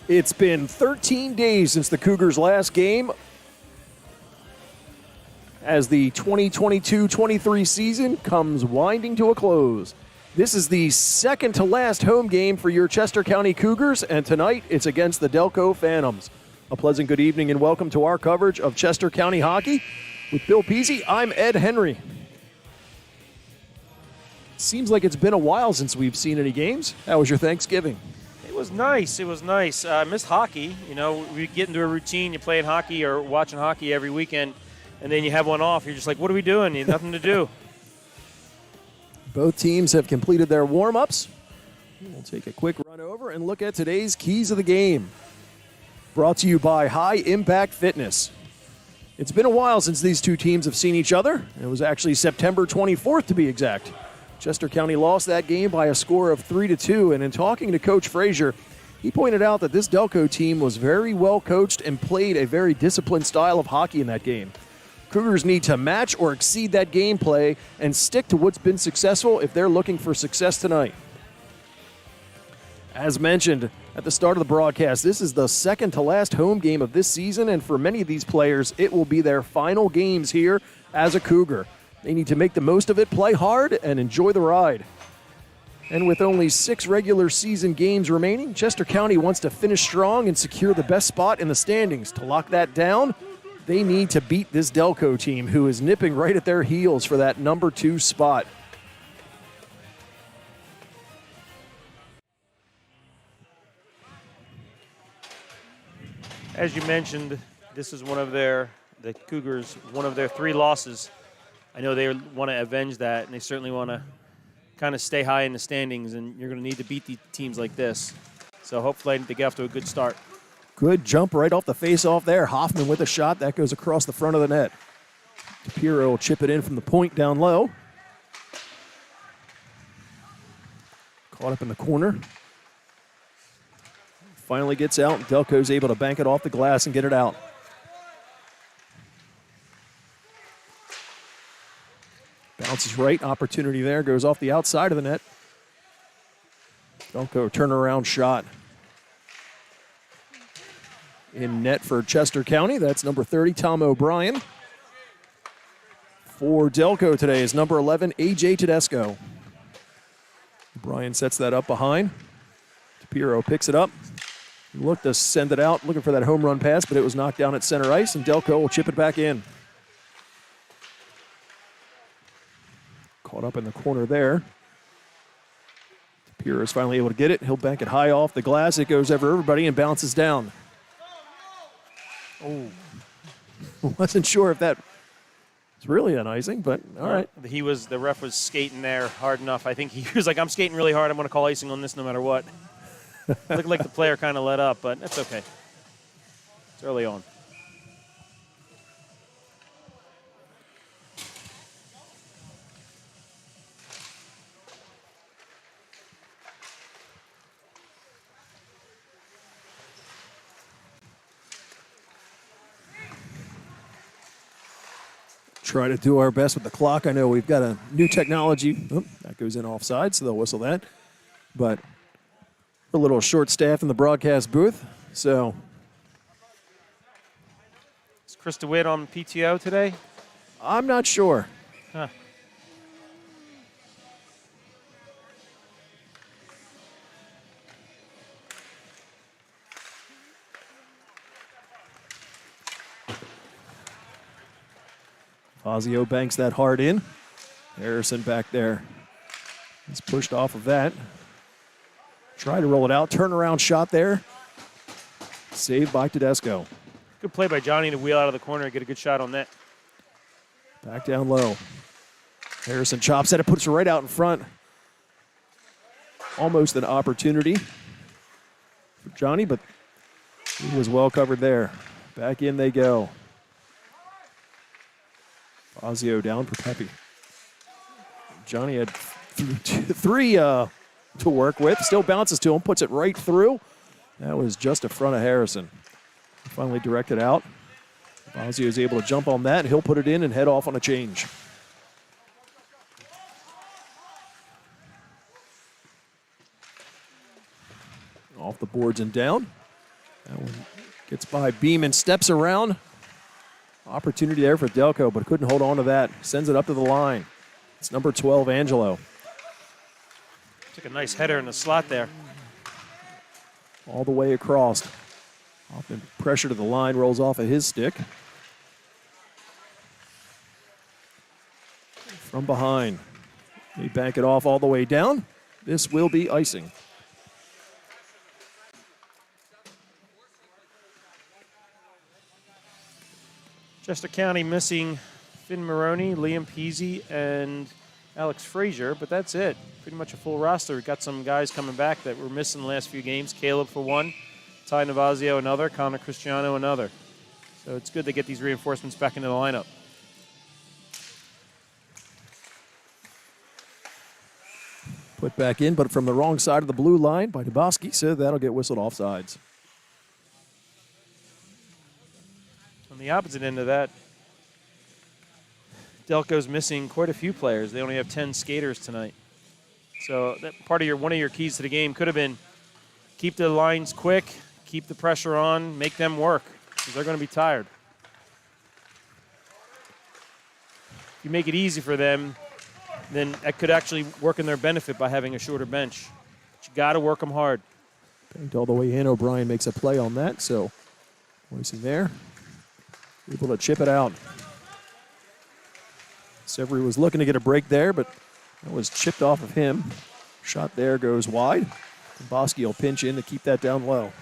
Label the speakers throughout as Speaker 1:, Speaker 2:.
Speaker 1: It's been 13 days since the Cougars' last game as the 2022-23 season comes winding to a close. This is the second to last home game for your Chester County Cougars, and tonight it's against the Delco Phantoms. A pleasant good evening and welcome to our coverage of Chester County hockey. With Bill Peasy, I'm Ed Henry. Seems like it's been a while since we've seen any games. How was your Thanksgiving?
Speaker 2: It was nice. It was nice. I missed hockey. You know, we get into a routine. You're playing hockey or watching hockey every weekend, and then you have one off. You're just like, what are we doing? You have nothing to do.
Speaker 1: Both teams have completed their warm-ups. We'll take a quick run over and look at today's keys of the game. Brought to you by High Impact Fitness. It's been a while since these two teams have seen each other. It was actually September 24th to be exact. Chester County lost that game by a score of 3-2, and in talking to Coach Frazier, he pointed out that this Delco team was very well coached and played a very disciplined style of hockey in that game. Cougars need to match or exceed that gameplay and stick to what's been successful if they're looking for success tonight. As mentioned at the start of the broadcast, this is the second to last home game of this season, and for many of these players, it will be their final games here as a Cougar. They need to make the most of it, play hard, and enjoy the ride. And with only 6 regular season games remaining, Chester County wants to finish strong and secure the best spot in the standings. To lock that down, they need to beat this Delco team, who is nipping right at their heels for that number 2 spot.
Speaker 2: As you mentioned, this is the Cougars, one of their 3 losses. I know they want to avenge that, and they certainly want to kind of stay high in the standings, and you're going to need to beat the teams like this. So hopefully they get off to a good start.
Speaker 1: Good jump right off the face-off there. Hoffman with a shot. That goes across the front of the net. DePiro will chip it in from the point down low. Caught up in the corner. Finally gets out. Delco's able to bank it off the glass and get it out. Bounces right. Opportunity there. Goes off the outside of the net. Delco turnaround shot. In net for Chester County, that's number 30, Tom O'Brien. For Delco today is number 11, A.J. Tedesco. O'Brien sets that up behind. DePiro picks it up. Looked to send it out, looking for that home run pass, but it was knocked down at center ice, and Delco will chip it back in. Caught up in the corner there. DePiro is finally able to get it. He'll bank it high off the glass. It goes over everybody and bounces down. Oh, wasn't sure if that was really an icing, but all right.
Speaker 2: The ref was skating there hard enough. I think he was like, I'm skating really hard. I'm going to call icing on this no matter what. Looked like the player kind of let up, but that's okay. It's early on.
Speaker 1: Try to do our best with the clock. I know we've got a new technology. Oh, that goes in offside, so they'll whistle that. But we're a little short staffed in the broadcast booth, so.
Speaker 2: Is Chris DeWitt on PTO today?
Speaker 1: I'm not sure.
Speaker 2: Huh.
Speaker 1: Fazio banks that hard in. Harrison back there. He's pushed off of that. Try to roll it out. Turnaround shot there. Saved by Tedesco.
Speaker 2: Good play by Johnny to wheel out of the corner and get a good shot on net.
Speaker 1: Back down low. Harrison chops at it, puts it right out in front. Almost an opportunity for Johnny, but he was well covered there. Back in they go. Fazio down for Pepe. Johnny had three to work with. Still bounces to him, puts it right through. That was just in front of Harrison. Finally directed out. Fazio is able to jump on that. He'll put it in and head off on a change. Off the boards and down. That one gets by Beeman, steps around. Opportunity there for Delco, but couldn't hold on to that. Sends it up to the line. It's number 12, Angelo.
Speaker 2: Took a nice header in the slot there.
Speaker 1: All the way across. Often pressure to the line, rolls off of his stick. From behind. They bank it off all the way down. This will be icing.
Speaker 2: Chester County missing Finn Maroney, Liam Peasy, and Alex Frazier, but that's it. Pretty much a full roster. We've got some guys coming back that were missing the last few games. Caleb for one, Ty Navazio another, Connor Cristiano another. So it's good to get these reinforcements back into the lineup.
Speaker 1: Put back in, but from the wrong side of the blue line by Duboski, so that'll get whistled offsides.
Speaker 2: On the opposite end of that, Delco's missing quite a few players. They only have 10 skaters tonight. So that part of one of your keys to the game could have been keep the lines quick, keep the pressure on, make them work, because they're going to be tired. If you make it easy for them, then that could actually work in their benefit by having a shorter bench. But you got to work them hard.
Speaker 1: Banked all the way in. O'Brien makes a play on that, so Boise there. Able to chip it out. Severy was looking to get a break there, but that was chipped off of him. Shot there goes wide. Bosky will pinch in to keep that down low.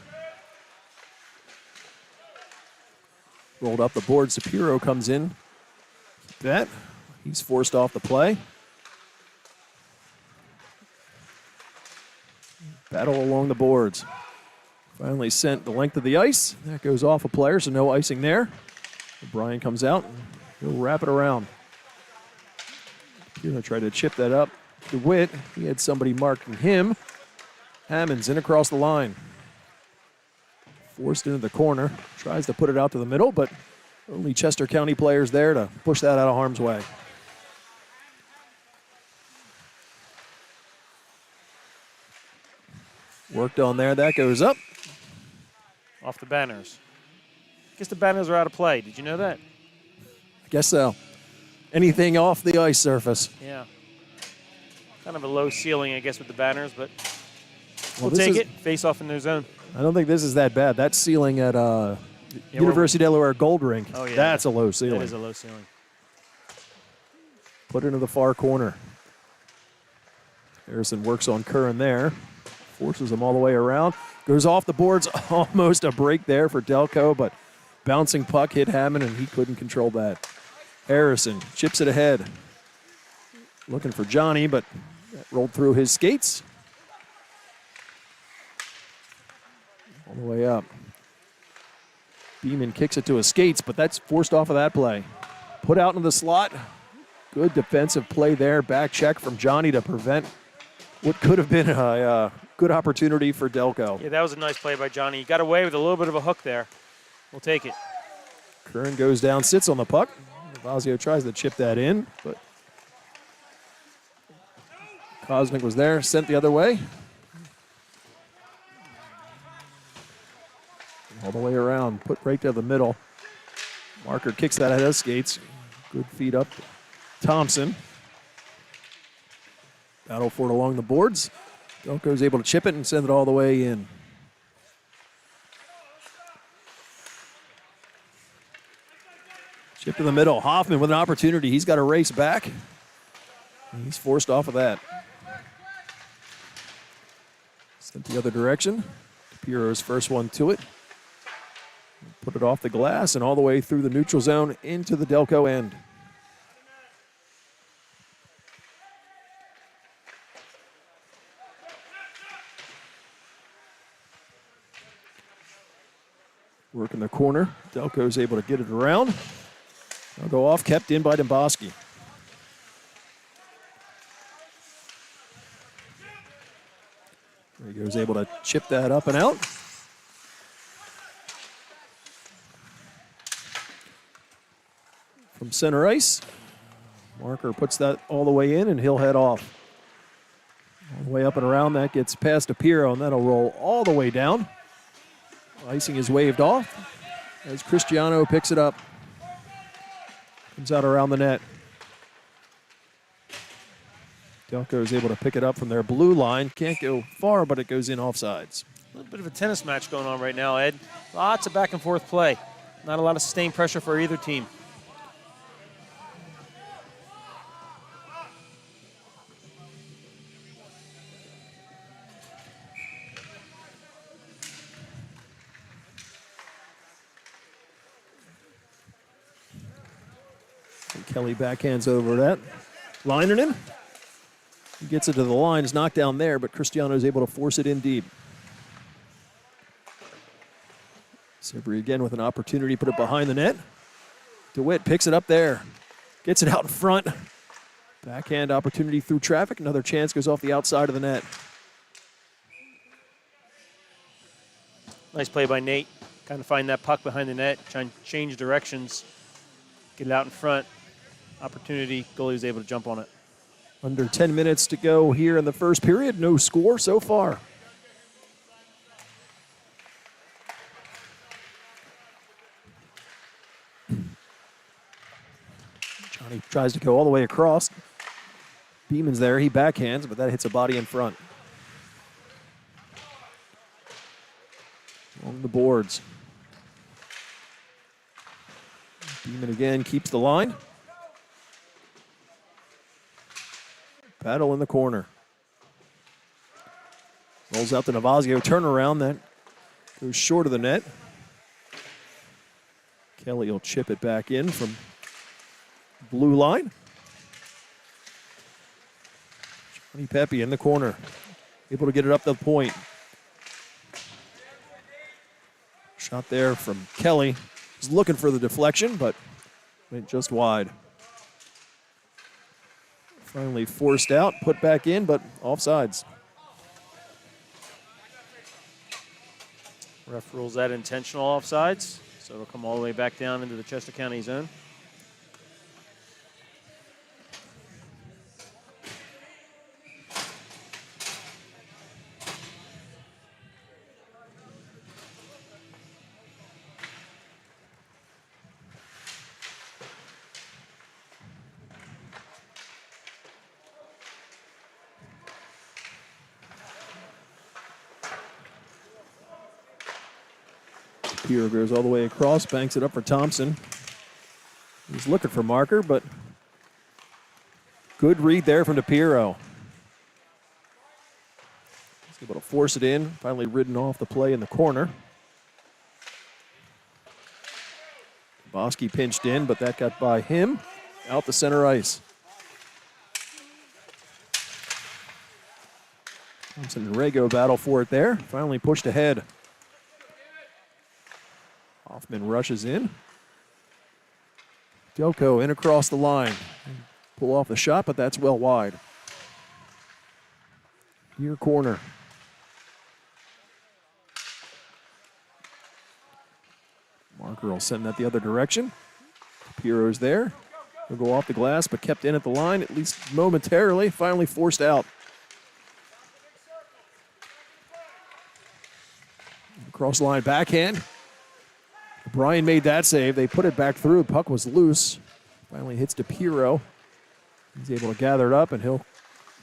Speaker 1: Rolled up the board. Sapiro comes in. Keep that. He's forced off the play. Battle along the boards. Finally sent the length of the ice. That goes off a player, so no icing there. O'Brien comes out. He'll wrap it around. You're going to try to chip that up. DeWitt, he had somebody marking him. Hammonds in across the line. Forced into the corner. Tries to put it out to the middle, but only Chester County players there to push that out of harm's way. Worked on there. That goes up.
Speaker 2: Off the banners. I guess the banners are out of play. Did you know that?
Speaker 1: I guess so. Anything off the ice surface.
Speaker 2: Yeah. Kind of a low ceiling, I guess, with the banners, but
Speaker 1: Well,
Speaker 2: we'll take it. Face off in their zone.
Speaker 1: I don't think this is that bad. That ceiling at University of Delaware Gold Rink,
Speaker 2: Oh, yeah.
Speaker 1: that's a low ceiling.
Speaker 2: That is a low ceiling.
Speaker 1: Put into the far corner. Harrison works on Curran there. Forces him all the way around. Goes off the boards. Almost a break there for Delco, but bouncing puck hit Hammond, and he couldn't control that. Harrison chips it ahead. Looking for Johnny, but that rolled through his skates. All the way up. Beeman kicks it to his skates, but that's forced off of that play. Put out into the slot. Good defensive play there. Back check from Johnny to prevent what could have been a good opportunity for Delco.
Speaker 2: Yeah, that was a nice play by Johnny. He got away with a little bit of a hook there. We'll take it.
Speaker 1: Curran goes down, sits on the puck. Navazio tries to chip that in, but Kosnick was there, sent the other way. All the way around, put right to the middle. Marker kicks that out of skates. Good feed up. Thompson. Battle for it along the boards. Delco's able to chip it and send it all the way in. Chip to the middle. Hoffman with an opportunity. He's got to race back. He's forced off of that. Sent the other direction. Piro's first one to it. Put it off the glass and all the way through the neutral zone into the Delco end. Work in the corner. Delco's able to get it around. I'll go off, kept in by Domboski. There he goes, able to chip that up and out. From center ice, Marker puts that all the way in, and he'll head off. All the way up and around, that gets past Apiro, and that'll roll all the way down. Icing is waved off as Cristiano picks it up. Comes out around the net. Delco is able to pick it up from their blue line. Can't go far, but it goes in offsides.
Speaker 2: A little bit of a tennis match going on right now, Ed. Lots of back and forth play. Not a lot of sustained pressure for either team.
Speaker 1: And Kelly backhands over that. Linerman. He gets it to the line. It's knocked down there, but Cristiano is able to force it in deep. Sibrey again with an opportunity to put it behind the net. DeWitt picks it up there. Gets it out in front. Backhand opportunity through traffic. Another chance goes off the outside of the net.
Speaker 2: Nice play by Nate. Kind of find that puck behind the net, try and change directions, get it out in front. Opportunity, goalie was able to jump on it.
Speaker 1: Under 10 minutes to go here in the first period. No score so far. Johnny tries to go all the way across. Beeman's there. He backhands, but that hits a body in front. On the boards. Beeman again keeps the line. Battle in the corner. Rolls out to Navazio. Turnaround. That goes short of the net. Kelly will chip it back in from blue line. Johnny Pepe in the corner. Able to get it up the point. Shot there from Kelly. He's looking for the deflection, but went just wide. Finally forced out, put back in, but offsides.
Speaker 2: Ref rules that intentional offsides, so it'll come all the way back down into the Chester County zone.
Speaker 1: Piero goes all the way across, banks it up for Thompson. He's looking for marker, but good read there from DePiero. He's able to force it in, finally ridden off the play in the corner. Bosky pinched in, but that got by him. Out the center ice. Thompson and Rego battle for it there. Finally pushed ahead. Hoffman rushes in. Delco in across the line. Pull off the shot, but that's well wide. Near corner. Marker will send that the other direction. Piero's there. He'll go off the glass, but kept in at the line, at least momentarily. Finally forced out. Cross line backhand. Brian made that save. They put it back through. Puck was loose. Finally hits DePiero. He's able to gather it up, and he'll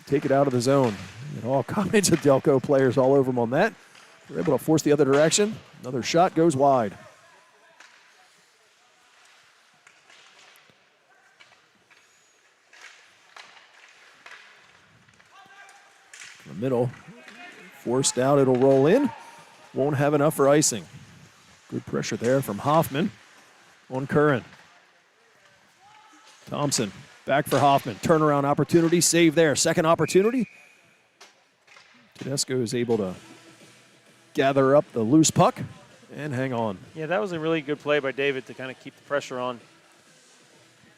Speaker 1: take it out of the zone. And all kinds of Delco players all over him on that. They're able to force the other direction. Another shot goes wide. In the middle. Forced out. It'll roll in. Won't have enough for icing. Good pressure there from Hoffman on Curran. Thompson back for Hoffman. Turnaround opportunity. Save there. Second opportunity. Tedesco is able to gather up the loose puck and hang on.
Speaker 2: Yeah, that was a really good play by David to kind of keep the pressure on.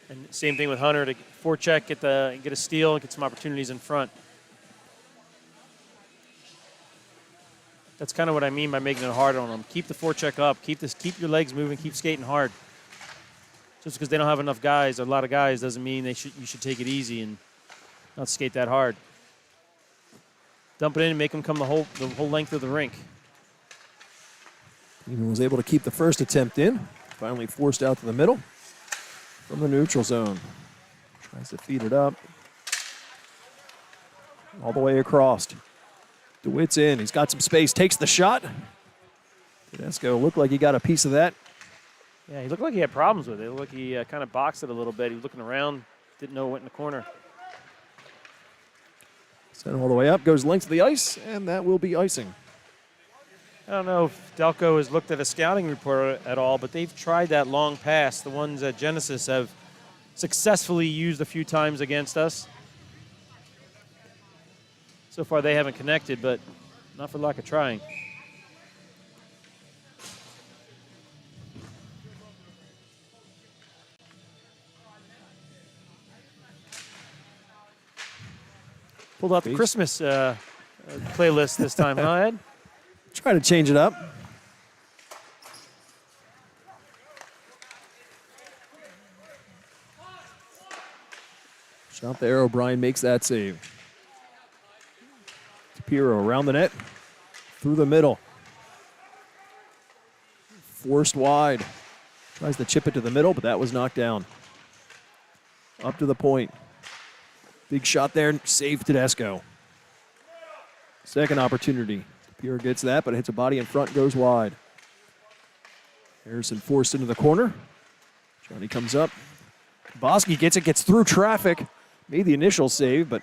Speaker 2: And same thing with Hunter to forecheck, get a steal, and get some opportunities in front. That's kind of what I mean by making it hard on them. Keep the forecheck up. Keep your legs moving. Keep skating hard. Just because they don't have enough guys, a lot of guys, doesn't mean you should take it easy and not skate that hard. Dump it in and make them come the whole length of the rink.
Speaker 1: Even was able to keep the first attempt in. Finally forced out to the middle from the neutral zone. Tries to feed it up. All the way across. DeWitt's in. He's got some space. Takes the shot. Tedesco looked like he got a piece of that.
Speaker 2: Yeah, he looked like he had problems with it. It looked like he kind of boxed it a little bit. He was looking around, didn't know what went in the corner.
Speaker 1: Sent all the way up. Goes length of the ice, and that will be icing.
Speaker 2: I don't know if Delco has looked at a scouting report at all, but they've tried that long pass. The ones that Genesis have successfully used a few times against us. So far they haven't connected, but not for lack of trying. Pulled out the Christmas playlist this time, huh, Ed?
Speaker 1: Try to change it up. Shot there. O'Brien makes that save. Tapiro around the net. Through the middle. Forced wide. Tries to chip it to the middle, but that was knocked down. Up to the point. Big shot there. Save Tedesco. Second opportunity. Tapiro gets that, but hits a body in front, goes wide. Harrison forced into the corner. Johnny comes up. Bosky gets it, gets through traffic. Made the initial save, but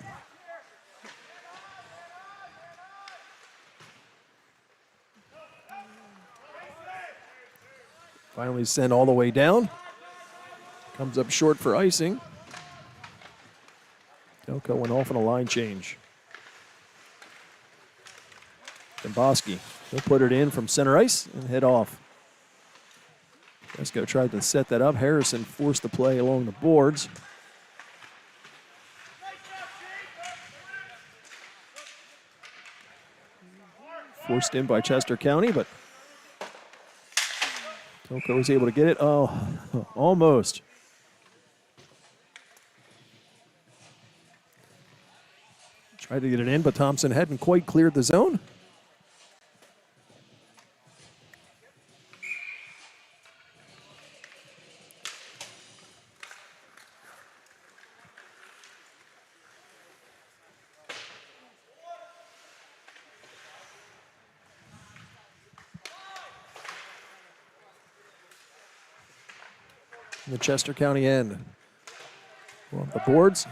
Speaker 1: finally sent all the way down. Comes up short for icing. Delco went off on a line change. Bosky, he'll put it in from center ice and head off. Tedesco tried to set that up. Harrison forced the play along the boards. Forced in by Chester County, but Delco was able to get it. Oh, almost. Tried to get it in, but Thompson hadn't quite cleared the zone. The Chester County end. Off the boards.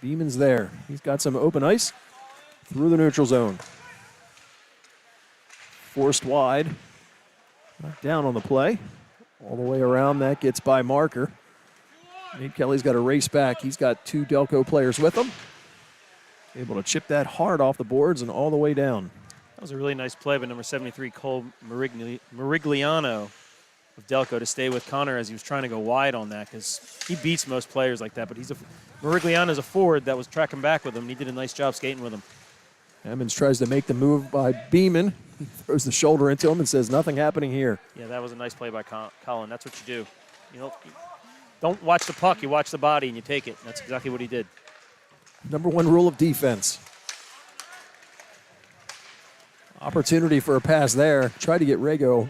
Speaker 1: Beeman's there. He's got some open ice through the neutral zone. Forced wide. Knocked down on the play. All the way around. That gets by Marker. Nate Kelly's got to race back. He's got two Delco players with him. Able to chip that hard off the boards and all the way down.
Speaker 2: That was a really nice play by number 73, Cole Morigliano of Delco, to stay with Connor as he was trying to go wide on that, because he beats most players like that, but Morigliano's a forward that was tracking back with him, and he did a nice job skating with him.
Speaker 1: Emmons tries to make the move by Beeman. He throws the shoulder into him and says, nothing happening here.
Speaker 2: Yeah, that was a nice play by Colin. That's what you do. You don't watch the puck, you watch the body and you take it. That's exactly what he did.
Speaker 1: Number one rule of defense. Opportunity for a pass there. Tried to get Rego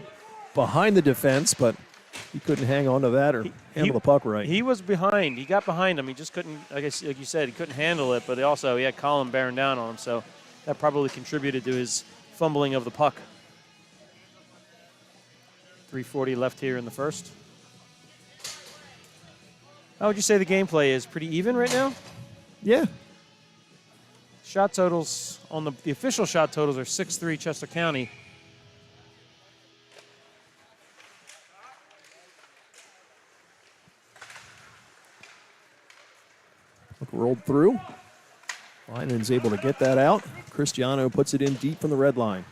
Speaker 1: behind the defense, but he couldn't hang on to that or handle the puck right.
Speaker 2: He was behind. He got behind him. He just couldn't, like you said, he couldn't handle it, but he had Colin bearing down on him, so that probably contributed to his fumbling of the puck. 3:40 left here in the first. How would you say the gameplay is? Pretty even right now?
Speaker 1: Yeah.
Speaker 2: Shot totals on the official shot totals are 6-3 Chester County.
Speaker 1: Rolled through. Linen's able to get that out. Cristiano puts it in deep from the red line.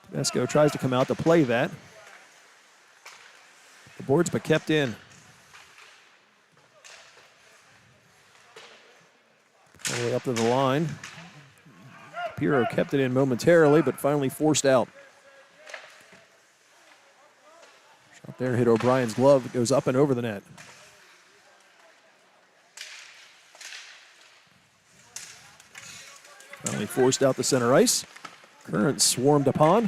Speaker 1: Tedesco tries to come out to play that. The boards, but kept in. All the way up to the line. Piro kept it in momentarily, but finally forced out. Shot there, hit O'Brien's glove. It goes up and over the net. Finally forced out the center ice. Current swarmed upon.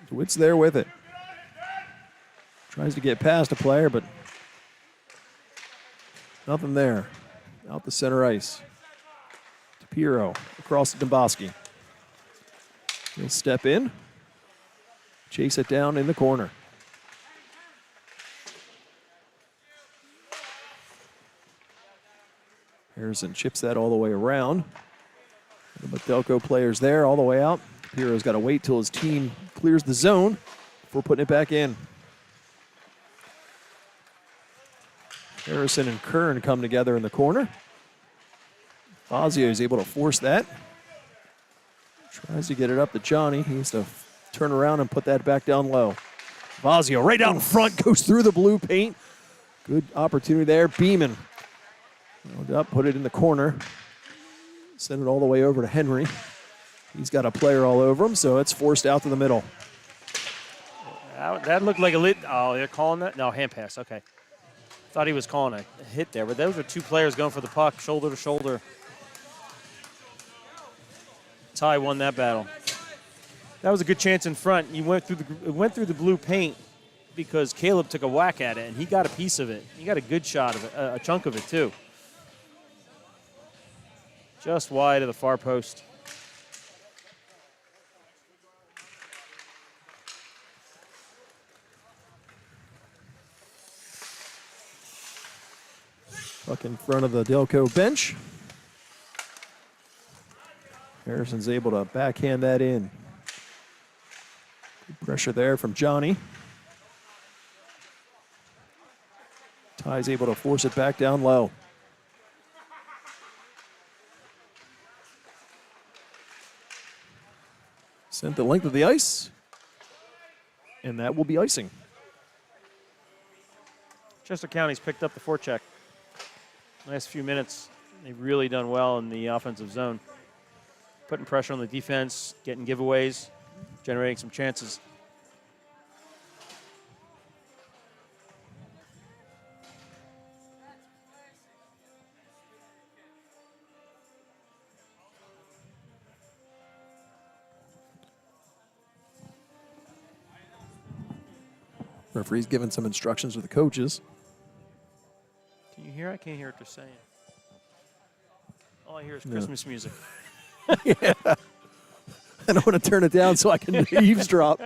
Speaker 1: DeWitt's there with it. Tries to get past a player, but nothing there. Out the center ice. DePiero across to Domboski. He'll step in. Chase it down in the corner. Harrison chips that all the way around. But Delco players there all the way out. DePiero's got to wait till his team clears the zone before putting it back in. Harrison and Kern come together in the corner. Fazio is able to force that. Tries to get it up to Johnny. He needs to turn around and put that back down low. Fazio right out in front, goes through the blue paint. Good opportunity there. Beeman rolled up, put it in the corner. Send it all the way over to Henry. He's got a player all over him, so it's forced out to the middle.
Speaker 2: That looked like a lit. Oh, they're calling that? No, hand pass. Okay. Thought he was calling a hit there, but those are two players going for the puck, shoulder to shoulder. Ty won that battle. That was a good chance in front. He went through the blue paint because Caleb took a whack at it, and he got a piece of it. He got a good shot of it, a chunk of it too. Just wide of the far post.
Speaker 1: Puck in front of the Delco bench. Harrison's able to backhand that in. Good pressure there from Johnny. Ty's able to force it back down low. Sent the length of the ice. And that will be icing.
Speaker 2: Chester County's picked up the forecheck. Last few minutes, they've really done well in the offensive zone. Putting pressure on the defense, getting giveaways, generating some chances.
Speaker 1: Referee's giving some instructions to the coaches.
Speaker 2: Can you hear? I can't hear what they're saying. All I hear is Christmas music.
Speaker 1: Yeah. I don't want to turn it down so I can eavesdrop.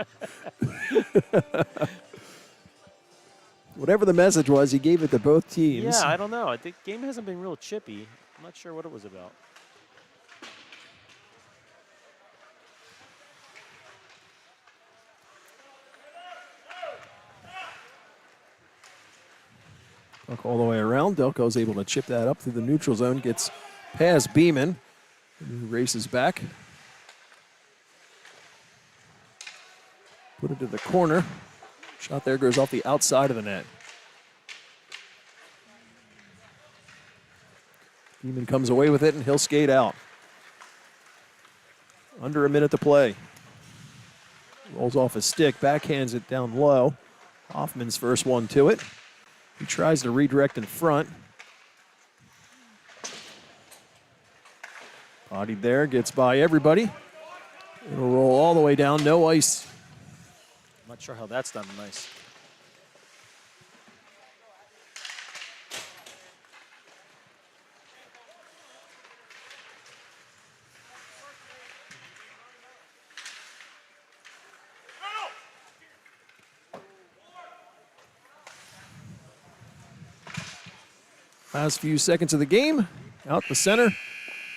Speaker 1: Whatever the message was, he gave it to both teams.
Speaker 2: Yeah, I don't know. The game hasn't been real chippy. I'm not sure what it was about.
Speaker 1: Puck all the way around. Delco's able to chip that up through the neutral zone. Gets past Beeman. And he races back. Put it to the corner. Shot there goes off the outside of the net. Beeman comes away with it, and he'll skate out. Under a minute to play. Rolls off his stick, backhands it down low. Hoffman's first one to it. He tries to redirect in front. Bodied there, gets by everybody. It'll roll all the way down, no ice.
Speaker 2: I'm not sure how that's done nice.
Speaker 1: Last few seconds of the game, out the center.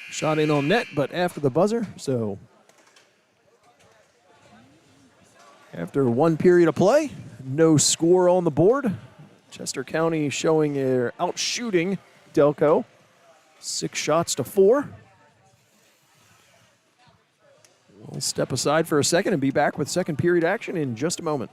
Speaker 1: Shot in on net, but after the buzzer, so after one period of play, no score on the board. Chester County showing they're out shooting Delco. 6 shots to 4. We'll step aside for a second and be back with second period action in just a moment.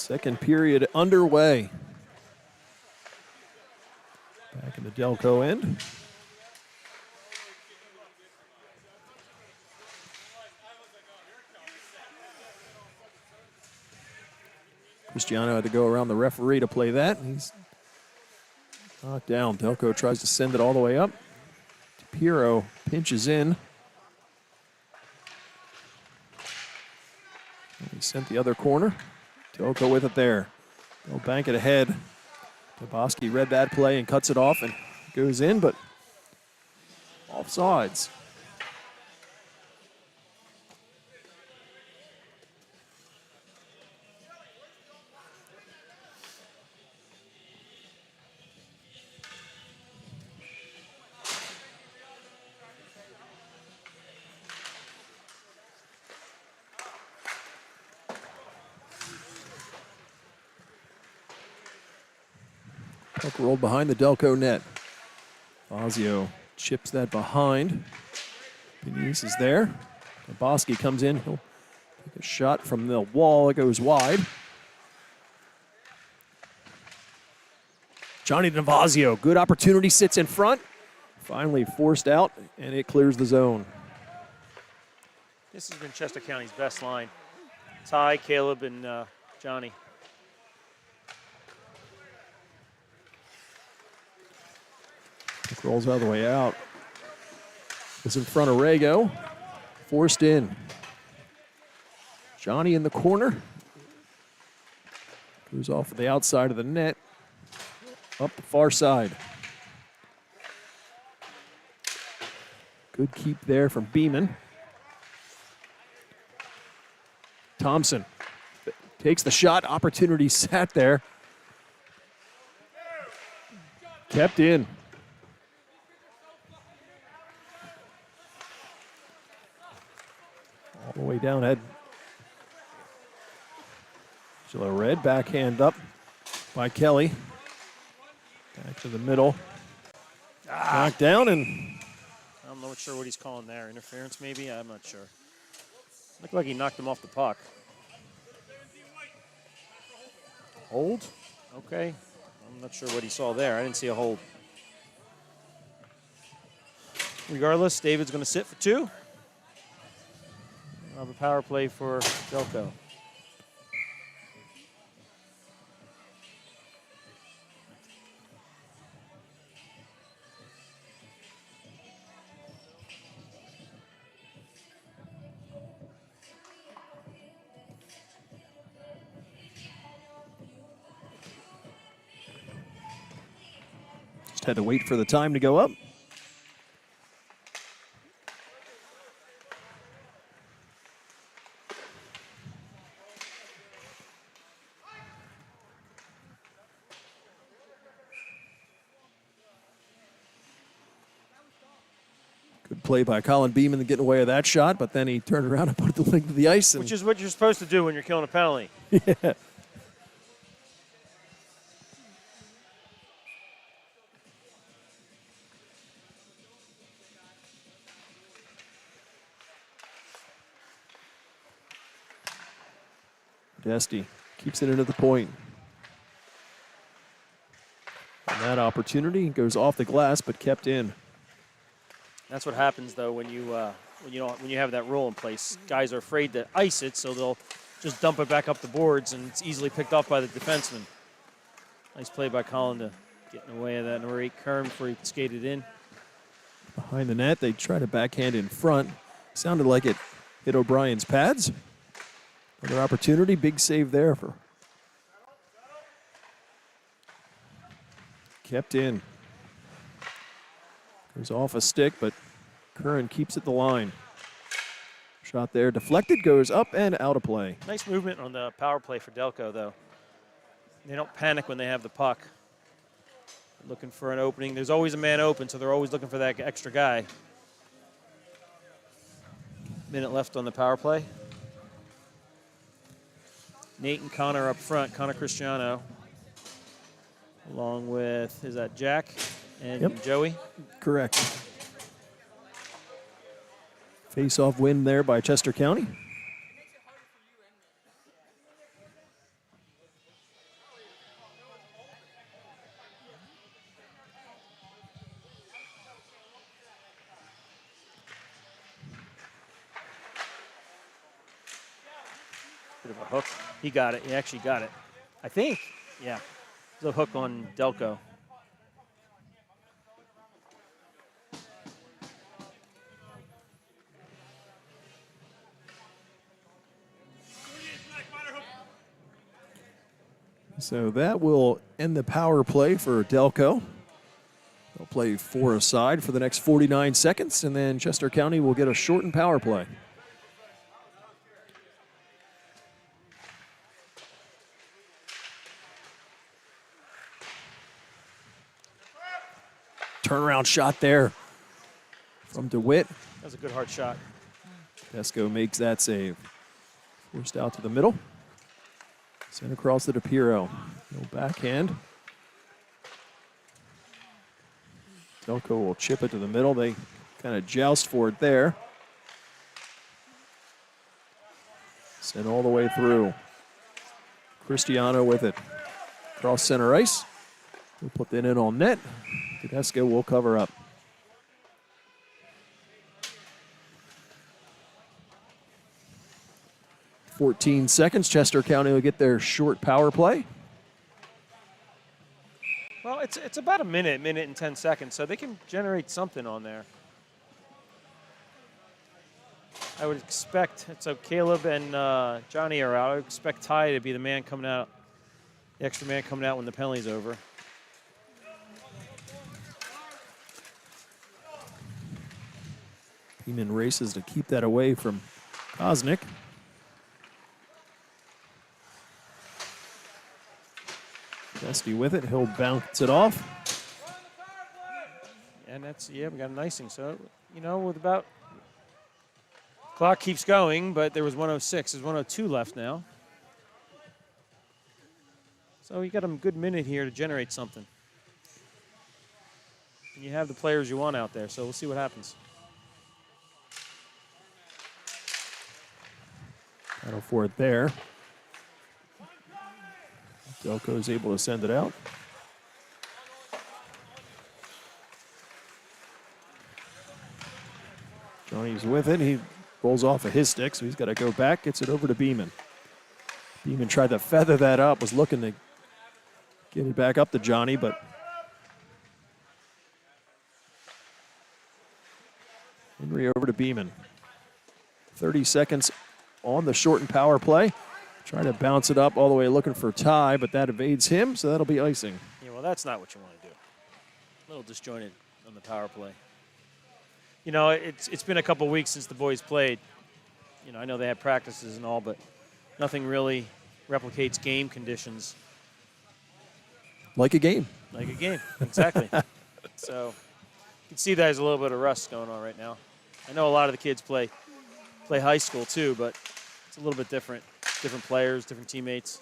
Speaker 1: Second period underway. Back in the Delco end. Cristiano had to go around the referee to play that. He's knocked down. Delco tries to send it all the way up. Piero pinches in. He sent the other corner. Delco with it there. They'll bank it ahead. Toboski read that play and cuts it off and goes in, but offsides. Puck rolled behind the Delco net. Fazio chips that behind. Denise is there. Toboski comes in. He'll take a shot from the wall. It goes wide. Johnny Navazio, good opportunity, sits in front. Finally forced out, and it clears the zone.
Speaker 2: This has been Chester County's best line. Ty, Caleb, and Johnny.
Speaker 1: Rolls all the way out. Is in front of Rago. Forced in. Johnny in the corner. Goes off of the outside of the net. Up the far side. Good keep there from Beeman. Thompson takes the shot. Opportunity sat there. Kept in. All the way down head. Angela Red, backhand up by Kelly. Back to the middle. Knocked down, and
Speaker 2: I'm not sure what he's calling there. Interference maybe? I'm not sure. Looked like he knocked him off the puck. Hold? Okay. I'm not sure what he saw there. I didn't see a hold. Regardless, David's going to sit for two. We'll have a power play for Delco.
Speaker 1: just had to wait for the time to go up. Good play by Colin Beeman to get away with that shot, but then he turned around and put it the length of the ice.
Speaker 2: Which is what you're supposed to do when you're killing a penalty.
Speaker 1: Yeah. Desti keeps it into the point. And that opportunity goes off the glass, but kept in.
Speaker 2: That's what happens though when you have that rule in place. Guys are afraid to ice it, so they'll just dump it back up the boards, and it's easily picked off by the defenseman. Nice play by Colin to get in the way of that number 8 Kern before he skated in.
Speaker 1: Behind the net, they try to backhand in front. Sounded like it hit O'Brien's pads. Another opportunity, big save there for. Kept in. Goes off a stick, but Curran keeps it the line. Shot there, deflected, goes up and out of play.
Speaker 2: Nice movement on the power play for Delco, though. They don't panic when they have the puck. Looking for an opening. There's always a man open, so they're always looking for that extra guy. Minute left on the power play. Nate and Connor up front. Connor Cristiano, along with, is that Jack and Joey?
Speaker 1: Correct. Face-off win there by Chester County.
Speaker 2: Bit of a hook. He got it. He actually got it. I think. Yeah. There's a hook on Delco.
Speaker 1: So that will end the power play for Delco. They'll play 4 aside for the next 49 seconds, and then Chester County will get a shortened power play. Turnaround shot there from DeWitt.
Speaker 2: That was a good hard shot.
Speaker 1: Pesco makes that save. Forced out to the middle. Sent across to DePiro. No backhand. Delco will chip it to the middle. They kind of joust for it there. Sent all the way through. Cristiano with it. Cross center ice. We'll put that in on net. Tedesco will cover up. "14 seconds. Chester County will get their short power play.
Speaker 2: Well, it's about a minute and 10 seconds, so they can generate something on there. I would expect, so Caleb and Johnny are out. I would expect Ty to be the man coming out, the extra man coming out when the penalty's over.
Speaker 1: Beeman races to keep that away from Kosnick. Dusty with it. He'll bounce it off.
Speaker 2: And that's, yeah, we got an icing. So, you know, with about, clock keeps going, but there was 106. There's 102 left now. So you got a good minute here to generate something. And you have the players you want out there, so we'll see what happens.
Speaker 1: Battle for it there. Delco is able to send it out. Johnny's with it. He rolls off of his stick, so he's got to go back. Gets it over to Beeman. Beeman tried to feather that up, was looking to get it back up to Johnny, but Henry over to Beeman. 30 seconds on the shortened power play. Trying to bounce it up all the way looking for Ty, but that evades him, so that'll be icing.
Speaker 2: Yeah, well, that's not what you want to do. A little disjointed on the power play. You know, it's been a couple weeks since the boys played. You know, I know they had practices and all, but nothing really replicates game conditions.
Speaker 1: Like a game.
Speaker 2: Like a game, exactly. So you can see there's a little bit of rust going on right now. I know a lot of the kids play high school too, but it's a little bit different. Different players, different teammates.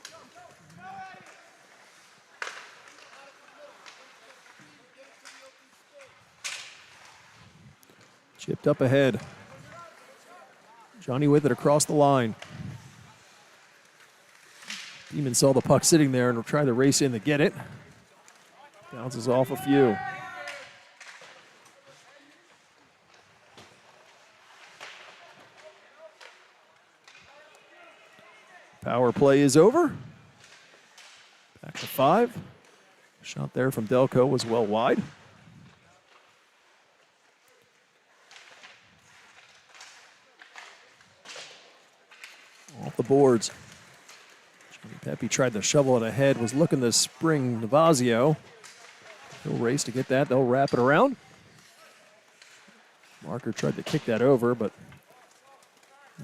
Speaker 1: Chipped up ahead. Johnny with it across the line. Beeman saw the puck sitting there and will try to race in to get it. Bounces off a few. Power play is over. Back to 5. Shot there from Delco was well wide. Off the boards. Johnny Pepe tried to shovel it ahead, was looking to spring Navazio. He'll race to get that. They'll wrap it around. Marker tried to kick that over, but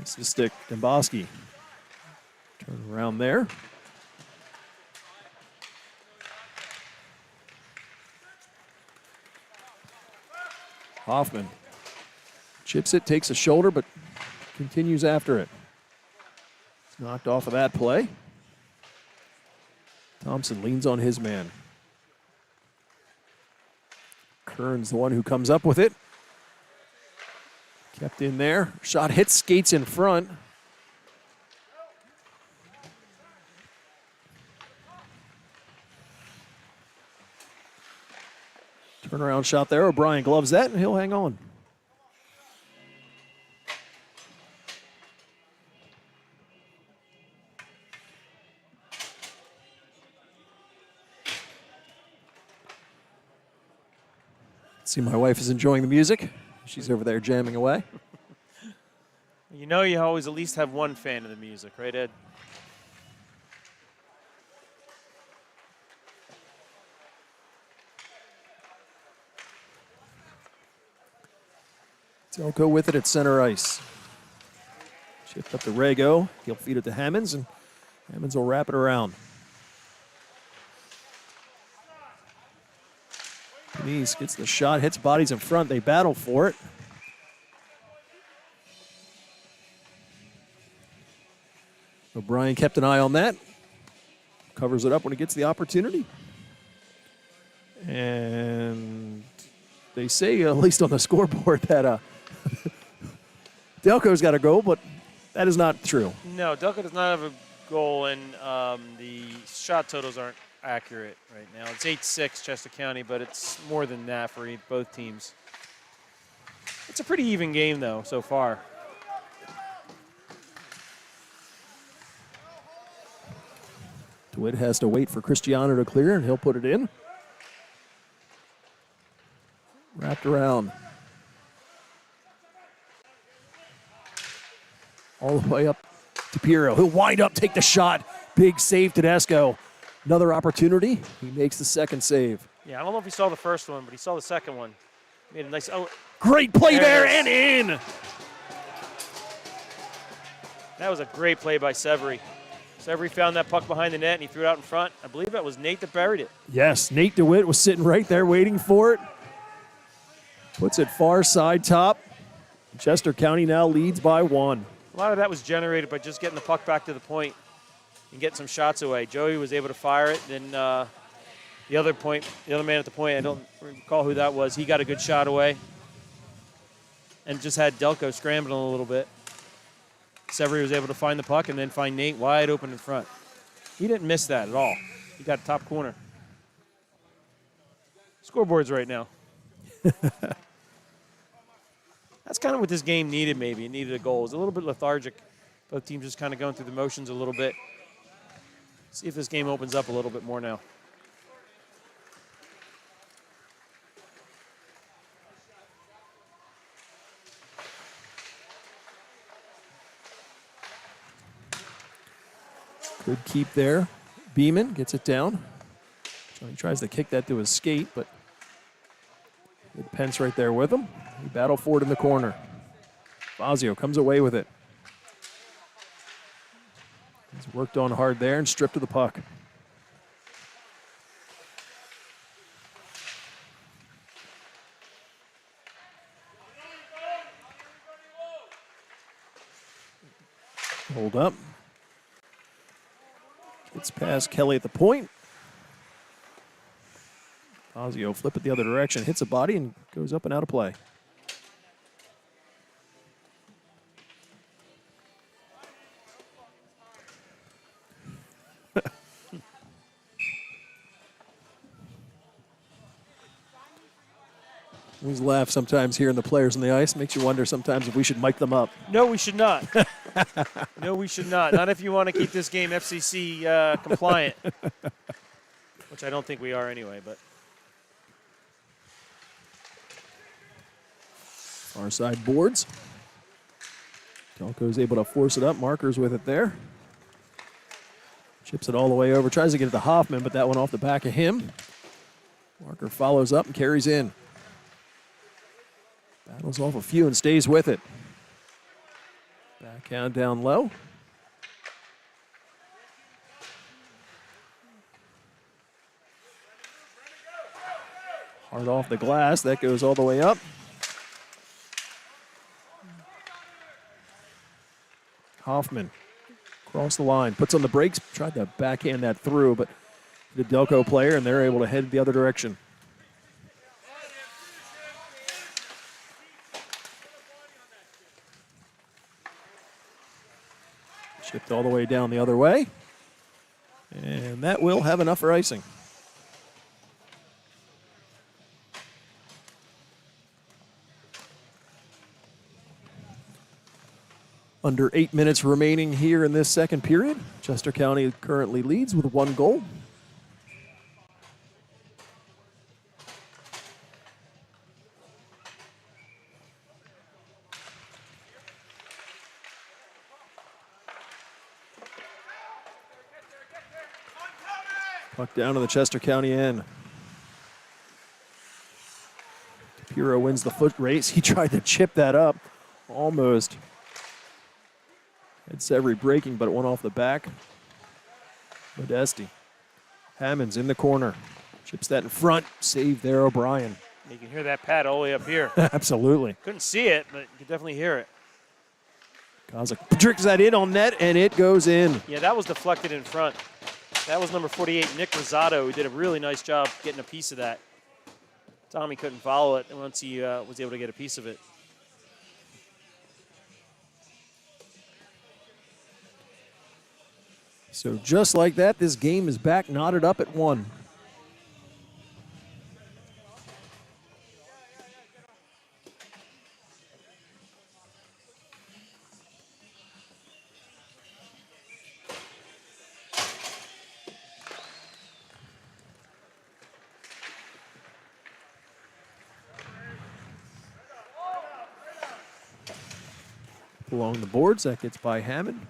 Speaker 1: it's the stick. Demboski. Turn around there. Hoffman chips it, takes a shoulder, but continues after it. It's knocked off of that play. Thompson leans on his man. Kern's the one who comes up with it. Kept in there. Shot hits, skates in front. Turnaround shot there. O'Brien gloves that, and he'll hang on. See, my wife is enjoying the music. She's over there jamming away.
Speaker 2: You know you always at least have one fan of the music, right, Ed?
Speaker 1: Delco with it at center ice. Shift up to Rego. He'll feed it to Hammonds, and Hammonds will wrap it around. Denise gets the shot, hits bodies in front. They battle for it. O'Brien kept an eye on that. Covers it up when he gets the opportunity. And they say, at least on the scoreboard, that Delco's got a goal, but that is not true.
Speaker 2: No, Delco does not have a goal, and the shot totals aren't accurate right now. It's 8-6 Chester County, but it's more than that for both teams. It's a pretty even game, though, so far.
Speaker 1: DeWitt has to wait for Cristiano to clear, and he'll put it in. Wrapped around. All the way up to Piero. He'll wind up, take the shot. Big save, Tedesco. Another opportunity. He makes the second save.
Speaker 2: Yeah, I don't know if he saw the first one, but he saw the second one. Made a nice. Oh,
Speaker 1: great play there and in.
Speaker 2: That was a great play by Severy. Severy found that puck behind the net, and he threw it out in front. I believe that was Nate that buried it.
Speaker 1: Yes, Nate DeWitt was sitting right there waiting for it. Puts it far side top. Chester County now leads by 1.
Speaker 2: A lot of that was generated by just getting the puck back to the point and getting some shots away. Joey was able to fire it. Then the other man at the point, I don't recall who that was, he got a good shot away and just had Delco scrambling a little bit. Severy was able to find the puck and then find Nate wide open in front. He didn't miss that at all. He got top corner. Scoreboards right now. That's kind of what this game needed, maybe. It needed a goal. It was a little bit lethargic. Both teams just kind of going through the motions a little bit. See if this game opens up a little bit more now.
Speaker 1: Good keep there. Beeman gets it down. Johnny tries to kick that to his skate, but Pence right there with him. He battle for it in the corner. Fazio comes away with it. He's worked on hard there and stripped of the puck. Hold up. Gets past Kelly at the point. Fazio flip it the other direction, hits a body and goes up and out of play. Always laugh sometimes hearing the players on the ice. Makes you wonder sometimes if we should mic them up.
Speaker 2: No, we should not. No, we should not. Not if you want to keep this game FCC compliant, which I don't think we are anyway. But
Speaker 1: far side boards. Delco is able to force it up. Markers with it there. Chips it all the way over. Tries to get it to Hoffman, but that went off the back of him. Marker follows up and carries in. Battles off a few and stays with it. Backhand down low. Hard off the glass. That goes all the way up. Hoffman across the line. Puts on the brakes. Tried to backhand that through, but the Delco player, and they're able to head the other direction. Shipped all the way down the other way. And that will have enough for icing. Under 8 minutes remaining here in this second period. Chester County currently leads with 1 goal. Puck down to the Chester County end. Piro wins the foot race. He tried to chip that up. Almost. Had Severy breaking, but it went off the back. Modesti. Hammonds in the corner. Chips that in front. Save there, O'Brien.
Speaker 2: You can hear that pad all the way up here.
Speaker 1: Absolutely.
Speaker 2: Couldn't see it, but you could definitely hear it.
Speaker 1: Kozak tricks that in on net, and it goes in.
Speaker 2: Yeah, that was deflected in front. That was number 48, Nick Rosado, who did a really nice job getting a piece of that. Tommy couldn't follow it once he was able to get a piece of it.
Speaker 1: So just like that, this game is back knotted up at 1. Along the boards, that gets by Hammond.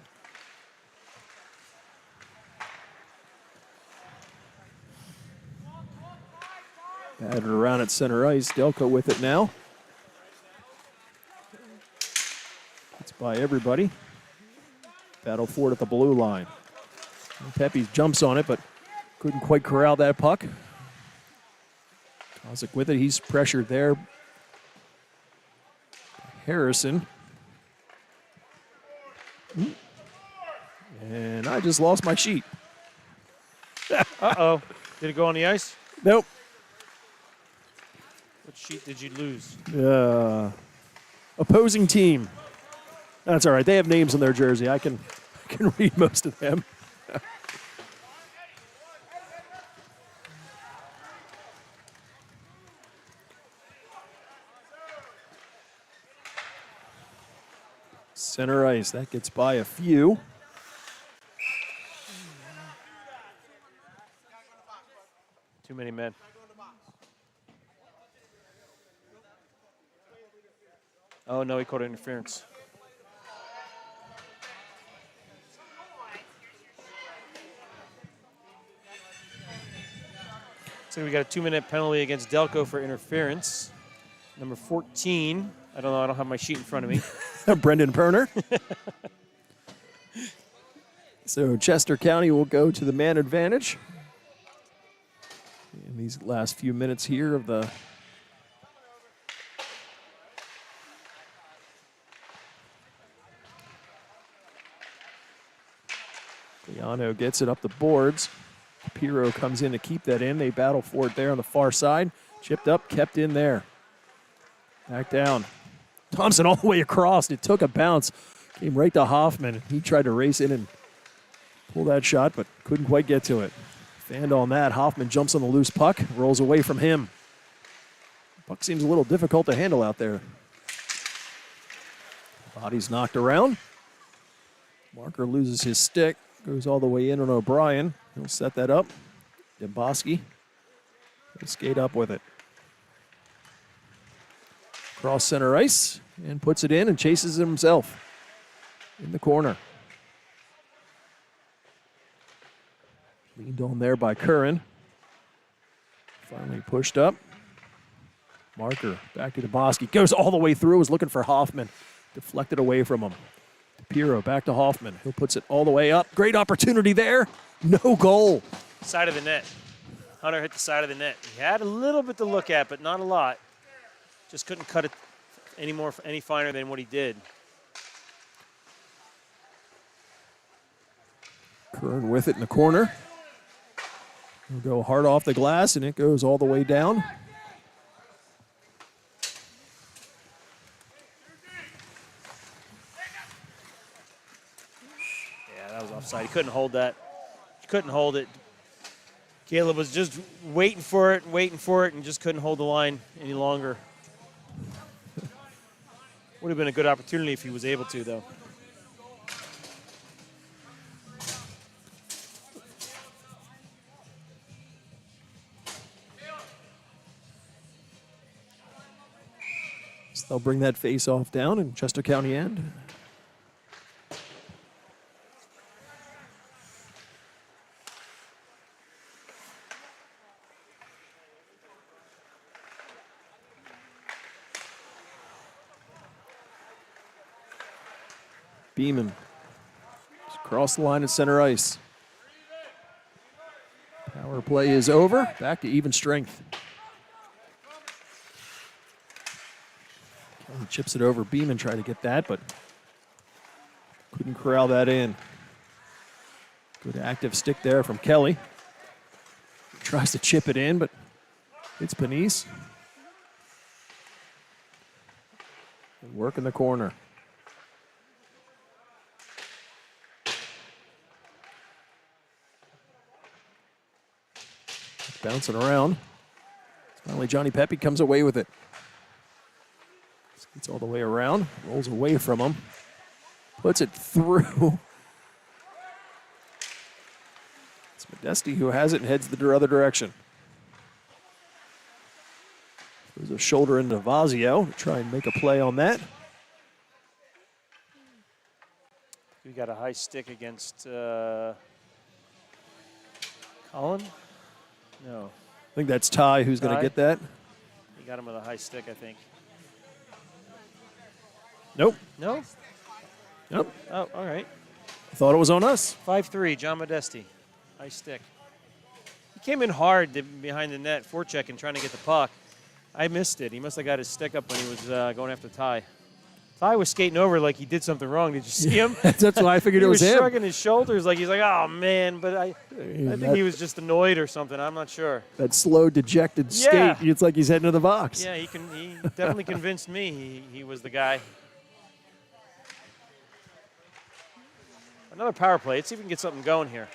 Speaker 1: Batted around at center ice. Delco with it now. It's by everybody. Battle for it at the blue line. Pepe jumps on it, but couldn't quite corral that puck. Kozak with it. He's pressured there. Harrison. And I just lost my sheet.
Speaker 2: Uh-oh. Did it go on the ice?
Speaker 1: Nope.
Speaker 2: What sheet did you lose?
Speaker 1: Opposing team. That's all right. They have names on their jersey. I can read most of them. Center ice. That gets by a few.
Speaker 2: Too many men. Oh, no, he caught interference. So we got a 2-minute penalty against Delco for interference. Number 14. I don't know. I don't have my sheet in front of me.
Speaker 1: Brendan Perner. So Chester County will go to the man advantage in these last few minutes here of the Liano gets it up the boards. Piro comes in to keep that in. They battle for it there on the far side. Chipped up, kept in there. Back down. Thompson all the way across. It took a bounce. Came right to Hoffman. He tried to race in and pull that shot, but couldn't quite get to it. Fanned on that. Hoffman jumps on the loose puck, rolls away from him. Puck seems a little difficult to handle out there. Body's knocked around. Marker loses his stick. Goes all the way in on O'Brien. He'll set that up. Demboski will skate up with it. Cross center ice and puts it in and chases it himself in the corner. Leaned on there by Curran. Finally pushed up. Marker back to Demboski. Goes all the way through. Was looking for Hoffman. Deflected away from him. Piro back to Hoffman, who puts it all the way up. Great opportunity there. No goal.
Speaker 2: Side of the net. Hunter hit the side of the net. He had a little bit to look at, but not a lot. Just couldn't cut it any finer than what he did.
Speaker 1: Kern with it in the corner. He'll go hard off the glass, and it goes all the way down.
Speaker 2: That was offside. He couldn't hold that. He couldn't hold it. Caleb was just waiting for it, and just couldn't hold the line any longer. Would have been a good opportunity if he was able to, though.
Speaker 1: So they'll bring that face-off down in Chester County end. Beeman. Just across the line at center ice. Power play is over. Back to even strength. Kelly chips it over. Beeman tried to get that, but couldn't corral that in. Good active stick there from Kelly. Tries to chip it in, but it's Panisse. Work in the corner. Bouncing around. Finally, Johnny Pepe comes away with it. Gets all the way around, rolls away from him, puts it through. It's Modesti who has it and heads the other direction. There's a shoulder into Vazio to try and make a play on that.
Speaker 2: We got a high stick against Colin? No.
Speaker 1: I think that's Ty who's going to get that.
Speaker 2: He got him with a high stick, I think.
Speaker 1: Nope.
Speaker 2: No?
Speaker 1: Nope.
Speaker 2: Oh, all right.
Speaker 1: I thought it was on us.
Speaker 2: 5-3, John Modesti. High stick. He came in hard behind the net, forechecking, trying to get the puck. I missed it. He must have got his stick up when he was going after Ty. Ty was skating over like he did something wrong. Did you see him?
Speaker 1: That's why I figured it was him.
Speaker 2: He was shrugging his shoulders like he's like, oh, man. But I think he was just annoyed or something. I'm not sure.
Speaker 1: That slow, dejected skate. It's like he's heading to the box.
Speaker 2: Yeah, he definitely convinced me he was the guy. Another power play. Let's see if we can get something going here.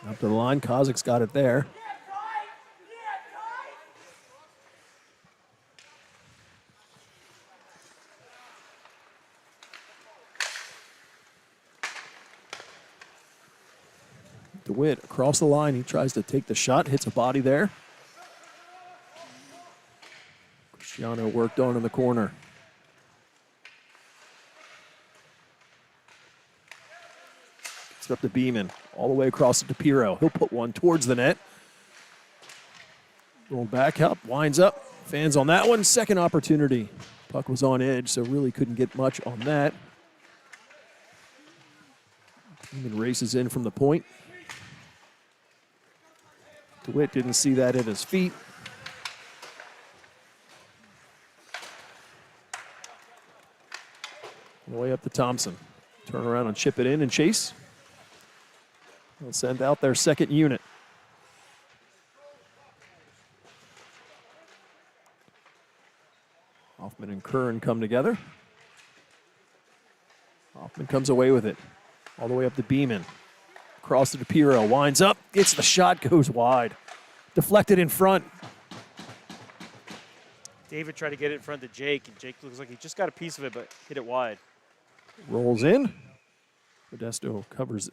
Speaker 1: Up to the line. Kozik's got it there. DeWitt across the line. He tries to take the shot, hits a body there. Cristiano worked on in the corner. Gets it up to Beeman, all the way across to DePiro. He'll put one towards the net. Roll back up, winds up. Fans on that one. Second opportunity. Puck was on edge, so really couldn't get much on that. Beeman races in from the point. DeWitt didn't see that at his feet. All the way up to Thompson. Turn around and chip it in and chase. They'll send out their second unit. Hoffman and Curran come together. Hoffman comes away with it. All the way up to Beeman. Across to DePiro, winds up, gets the shot, goes wide. Deflected in front.
Speaker 2: David tried to get it in front of Jake, and Jake looks like he just got a piece of it, but hit it wide.
Speaker 1: Rolls in. Modesto covers,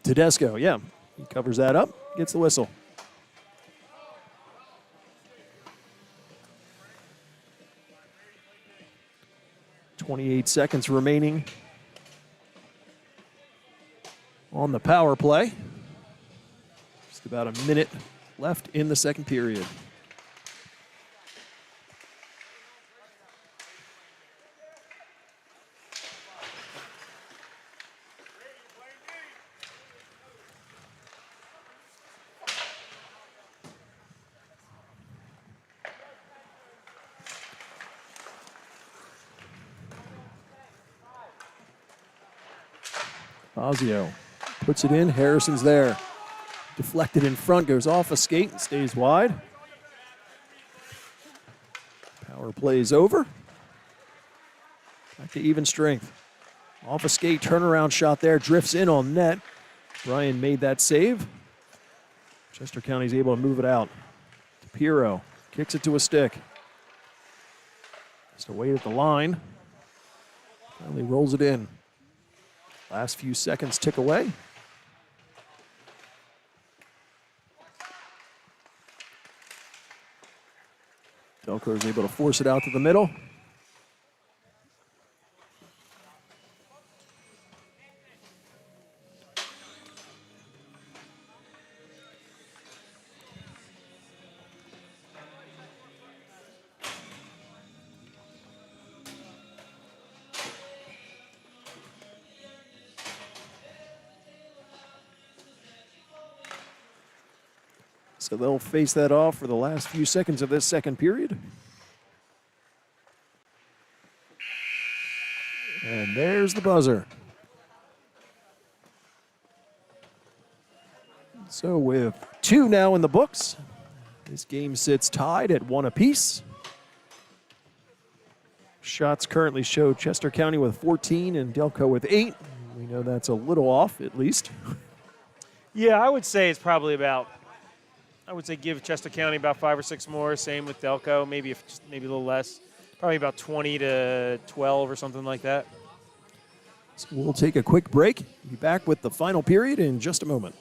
Speaker 1: Tedesco, yeah. He covers that up, gets the whistle. .28 seconds remaining on the power play. Just about a minute left in the second period. Fazio puts it in. Harrison's there. Deflected in front, goes off a skate, and stays wide. Power plays over. Back to even strength. Off a skate, turnaround shot there, drifts in on net. Brian made that save. Chester County's able to move it out. DePiro kicks it to a stick. Just to wait at the line. Finally rolls it in. Last few seconds tick away. Delco is able to force it out to the middle. So they'll face that off for the last few seconds of this second period. And there's the buzzer. So with 2 now in the books, this game sits tied at 1 apiece. Shots currently show Chester County with 14 and Delco with 8. We know that's a little off, at least.
Speaker 2: Yeah, I would say it's probably about, I would say give Chester County about 5 or 6 more. Same with Delco, maybe a little less. Probably about 20 to 12 or something like that.
Speaker 1: So we'll take a quick break. Be back with the final period in just a moment.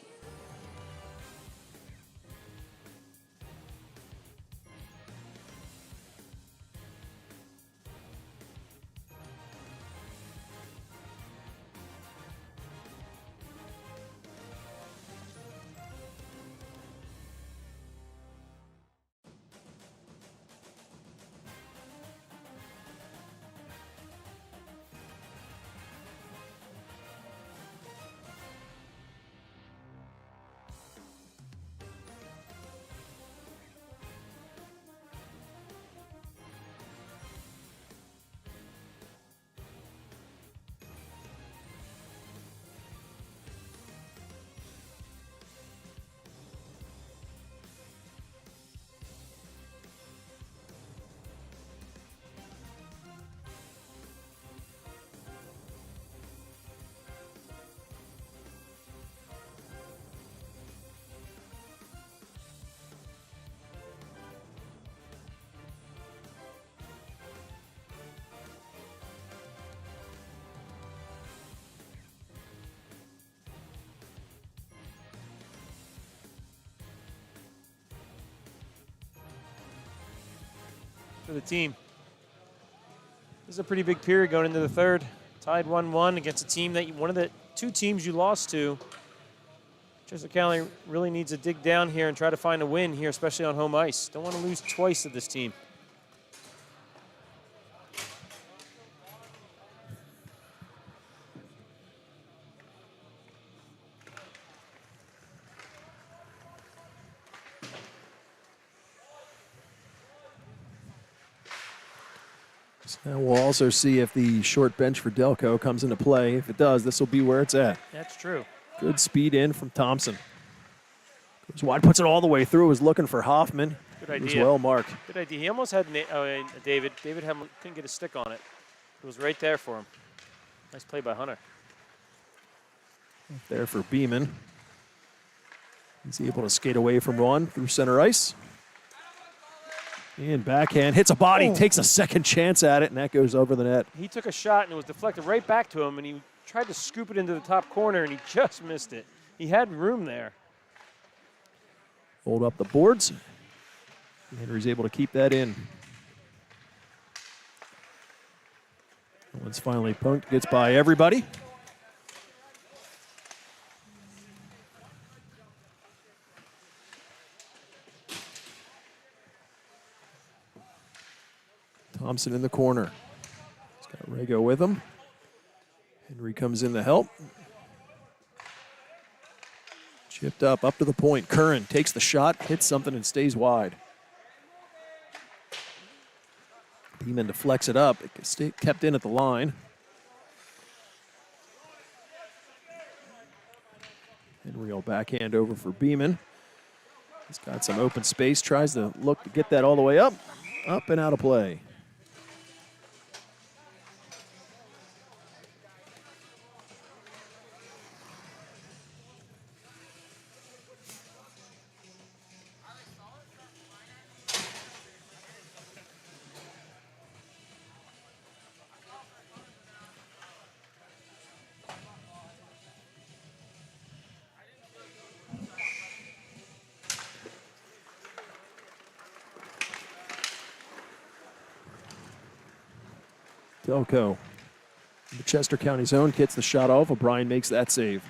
Speaker 2: For the team. This is a pretty big period going into the third. Tied 1-1 against a team that one of the 2 teams you lost to. Chester County really needs to dig down here and try to find a win here, especially on home ice. Don't want to lose twice to this team.
Speaker 1: Now we'll also see if the short bench for Delco comes into play. If it does, this will be where it's at.
Speaker 2: That's true.
Speaker 1: Good speed in from Thompson. Goes wide, puts it all the way through, was looking for Hoffman.
Speaker 2: Good idea.
Speaker 1: It was well marked.
Speaker 2: Good idea. He almost had David. David couldn't get a stick on it. It was right there for him. Nice play by Hunter.
Speaker 1: There for Beeman. He's able to skate away from one through center ice. And backhand, hits a body, takes a second chance at it, and that goes over the net.
Speaker 2: He took a shot, and it was deflected right back to him, and he tried to scoop it into the top corner, and he just missed it. He had room there.
Speaker 1: Hold up the boards. Henry's able to keep that in. One's finally punked, gets by everybody. Thompson in the corner. He's got Rego with him. Henry comes in to help. Chipped up to the point. Curran takes the shot, hits something, and stays wide. Beeman deflects it up. It kept in at the line. Henry will backhand over for Beeman. He's got some open space, tries to look to get that all the way up and out of play. Delco, the Chester County zone, gets the shot off. O'Brien makes that save.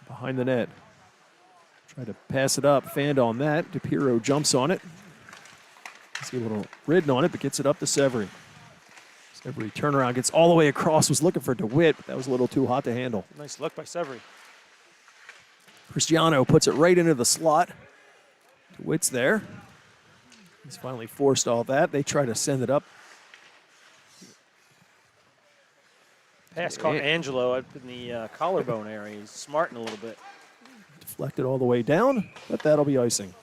Speaker 1: Behind the net. Try to pass it up, fanned on that. DePiro jumps on it. He's able to ridden on it, but gets it up to Severy. Severy turnaround, gets all the way across, was looking for DeWitt, but that was a little too hot to handle.
Speaker 2: Nice look by Severy.
Speaker 1: Cristiano puts it right into the slot. DeWitt's there. He's finally forced all that. They try to send it up.
Speaker 2: Pass caught Angelo up in the collarbone area. He's smarting a little bit.
Speaker 1: Deflected all the way down, but that'll be icing.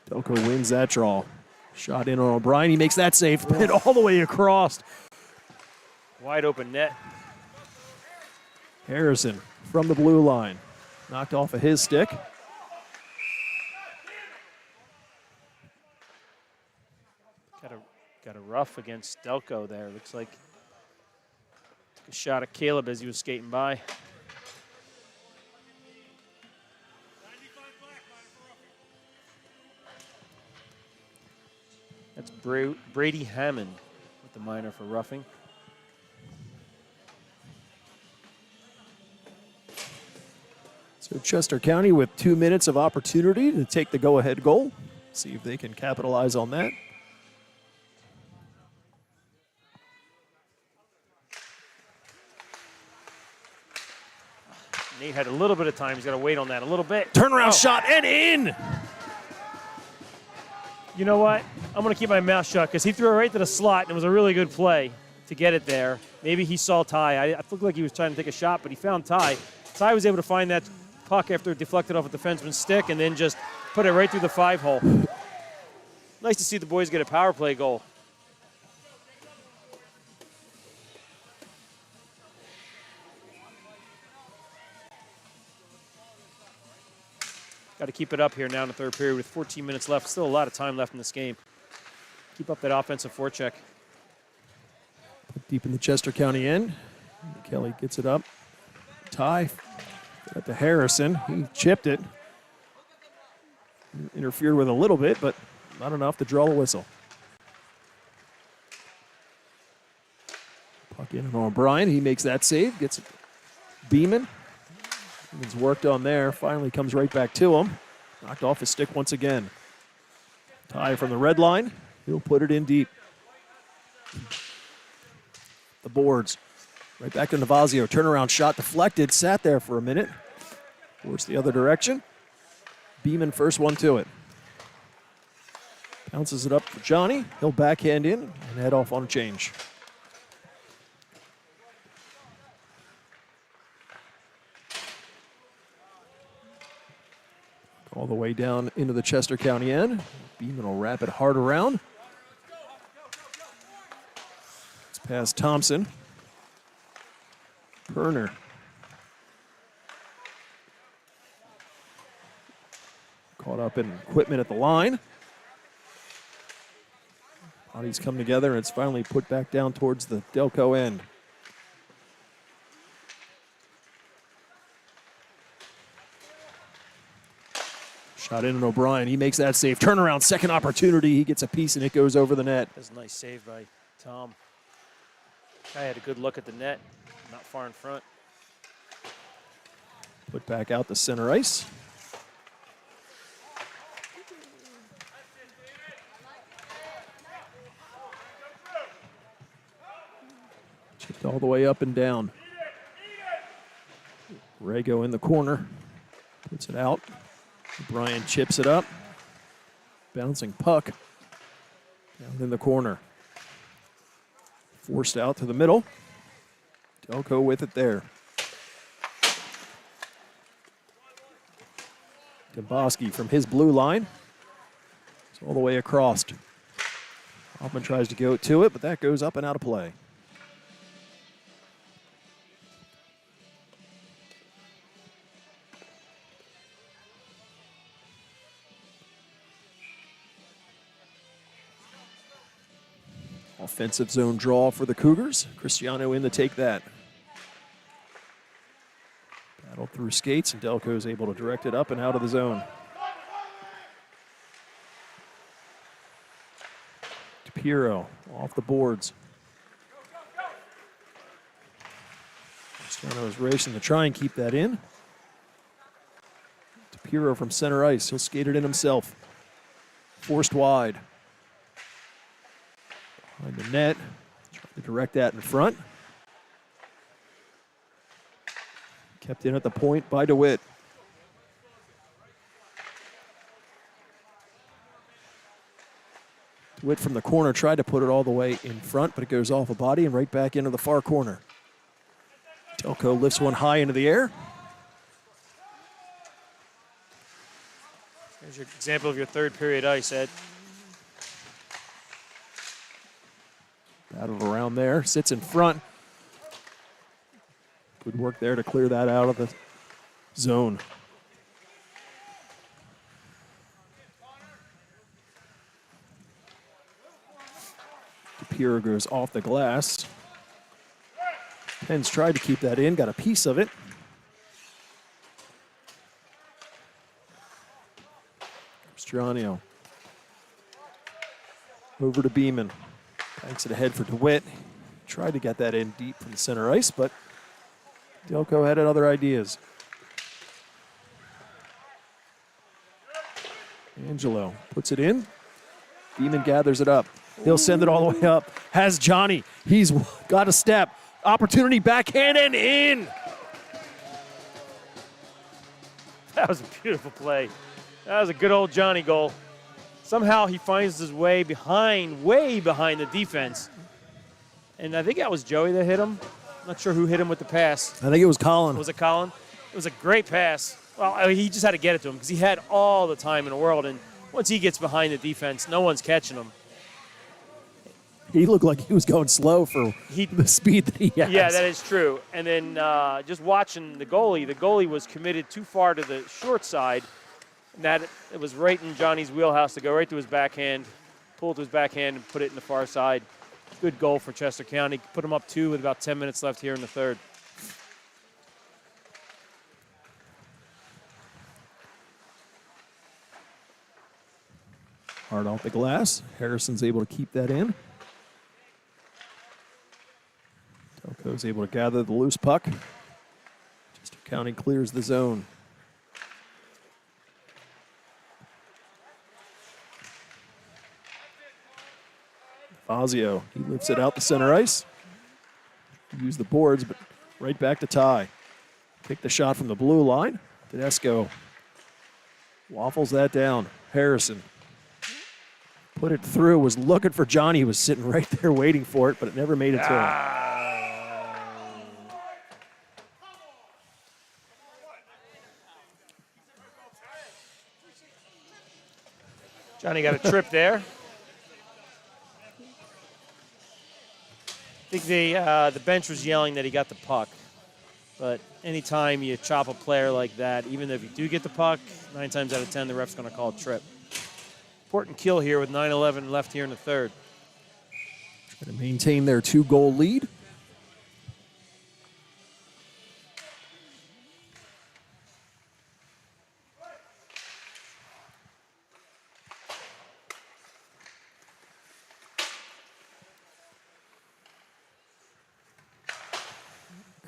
Speaker 1: Delco wins that draw. Shot in on O'Brien. He makes that save. Hit all the way across.
Speaker 2: Wide open net.
Speaker 1: Harrison from the blue line. Knocked off of his stick.
Speaker 2: Got a rough against Delco there. Looks like took a shot at Caleb as he was skating by. That's Brady Hammond with the minor for roughing.
Speaker 1: So Chester County with 2 minutes of opportunity to take the go-ahead goal. See if they can capitalize on that.
Speaker 2: Nate had a little bit of time. He's got to wait on that a little bit.
Speaker 1: Turnaround shot and in!
Speaker 2: You know what? I'm going to keep my mouth shut because he threw it right to the slot, and it was a really good play to get it there. Maybe he saw Ty. I looked like he was trying to take a shot, but he found Ty. Ty was able to find that puck after it deflected off a defenseman's stick and then just put it right through the 5-hole. Nice to see the boys get a power play goal. Got to keep it up here now in the third period with 14 minutes left. Still a lot of time left in this game. Keep up that offensive forecheck.
Speaker 1: Deep in the Chester County end. Kelly gets it up. Ty got to Harrison. He chipped it. Interfered with a little bit, but not enough to draw the whistle. Puck in on O'Brien. He makes that save. Gets it. Beeman. Beeman's worked on there. Finally comes right back to him. Knocked off his stick once again. Ty from the red line. He'll put it in deep. The boards. Right back to Navazio. Turnaround shot deflected. Sat there for a minute. Forced the other direction. Beeman first one to it. Bounces it up for Johnny. He'll backhand in and head off on a change. All the way down into the Chester County end. Beeman will wrap it hard around. It's past Thompson. Perner. Caught up in equipment at the line. Bodies come together and it's finally put back down towards the Delco end. Shot in on O'Brien. He makes that save. Turnaround, second opportunity. He gets a piece and it goes over the net.
Speaker 2: That's a nice save by Tom. Guy had a good look at the net, not far in front.
Speaker 1: Put back out to center ice. Chipped all the way up and down. Rego in the corner. Puts it out. O'Brien chips it up. Bouncing puck. Down in the corner. Forced out to the middle. Delco with it there. Demboski from his blue line. It's all the way across. Hoffman tries to go to it, but that goes up and out of play. Offensive zone draw for the Cougars. Cristiano in to take that. Battle through skates, and Delco is able to direct it up and out of the zone. DePiro off the boards. Strano is racing to try and keep that in. DePiro from center ice. He'll skate it in himself. Forced wide. Behind the net. Trying to direct that in front. Kept in at the point by DeWitt. DeWitt from the corner tried to put it all the way in front, but it goes off a body and right back into the far corner. Delco lifts one high into the air.
Speaker 2: There's your example of your third period ice, Ed.
Speaker 1: Battled around there, sits in front. Good work there to clear that out of the zone. DePiro goes off the glass. Penn's tried to keep that in, got a piece of it. Strano. Over to Beeman. Banks it ahead for DeWitt. Tried to get that in deep from the center ice, but Delco had other ideas. Angelo puts it in. Beeman gathers it up. He'll send it all the way up. Has Johnny. He's got a step. Opportunity, backhand, and in.
Speaker 2: That was a beautiful play. That was a good old Johnny goal. Somehow he finds his way way behind the defense. And I think that was Joey that hit him. Not sure who hit him with the pass.
Speaker 1: I think it was Colin.
Speaker 2: Was it Colin? It was a great pass. Well, I mean, he just had to get it to him because he had all the time in the world. And once he gets behind the defense, no one's catching him.
Speaker 1: He looked like he was going slow for the speed that he has.
Speaker 2: Yeah, that is true. And then just watching the goalie was committed too far to the short side. And that it was right in Johnny's wheelhouse to go right to his backhand, pull it to his backhand, and put it in the far side. Good goal for Chester County. Put him up 2 with about 10 minutes left here in the third.
Speaker 1: Hard off the glass. Harrison's able to keep that in. Delco's able to gather the loose puck. Chester County clears the zone. Fazio, he lifts it out the center ice. Use the boards, but right back to Ty. Kick the shot from the blue line. Tedesco waffles that down. Harrison put it through, was looking for Johnny. He was sitting right there waiting for it, but it never made it to him.
Speaker 2: Johnny got a trip there. I think the bench was yelling that he got the puck. But anytime you chop a player like that, even if you do get the puck, 9 times out of 10, the ref's going to call a trip. Important kill here with 9:11 left here in the third.
Speaker 1: Trying to maintain their 2-goal lead.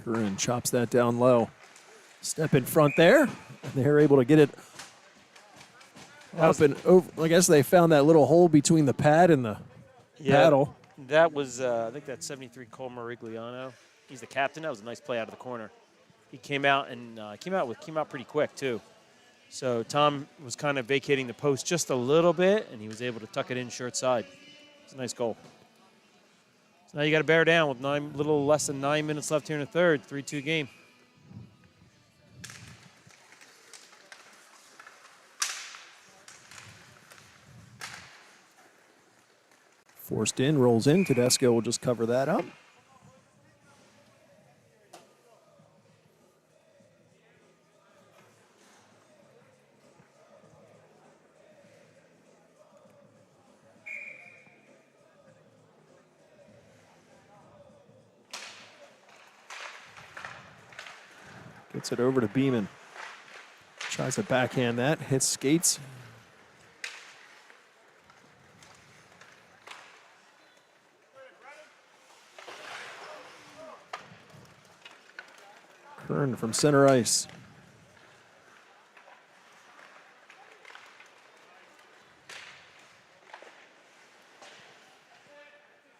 Speaker 1: Curran chops that down low. Step in front there, and they're able to get it up and over. I guess they found that little hole between the pad and the paddle.
Speaker 2: That was, I think that's 73 Cole Marigliano. He's the captain. That was a nice play out of the corner. He came out and came out pretty quick too. So Tom was kind of vacating the post just a little bit, and he was able to tuck it in short side. It's a nice goal. So now you got to bear down with little less than 9 minutes left here in the third. 3-2 game.
Speaker 1: Forced in, rolls in. Tedesco will just cover that up. Gets it over to Beeman. Tries to backhand that, hits skates. Kern from center ice.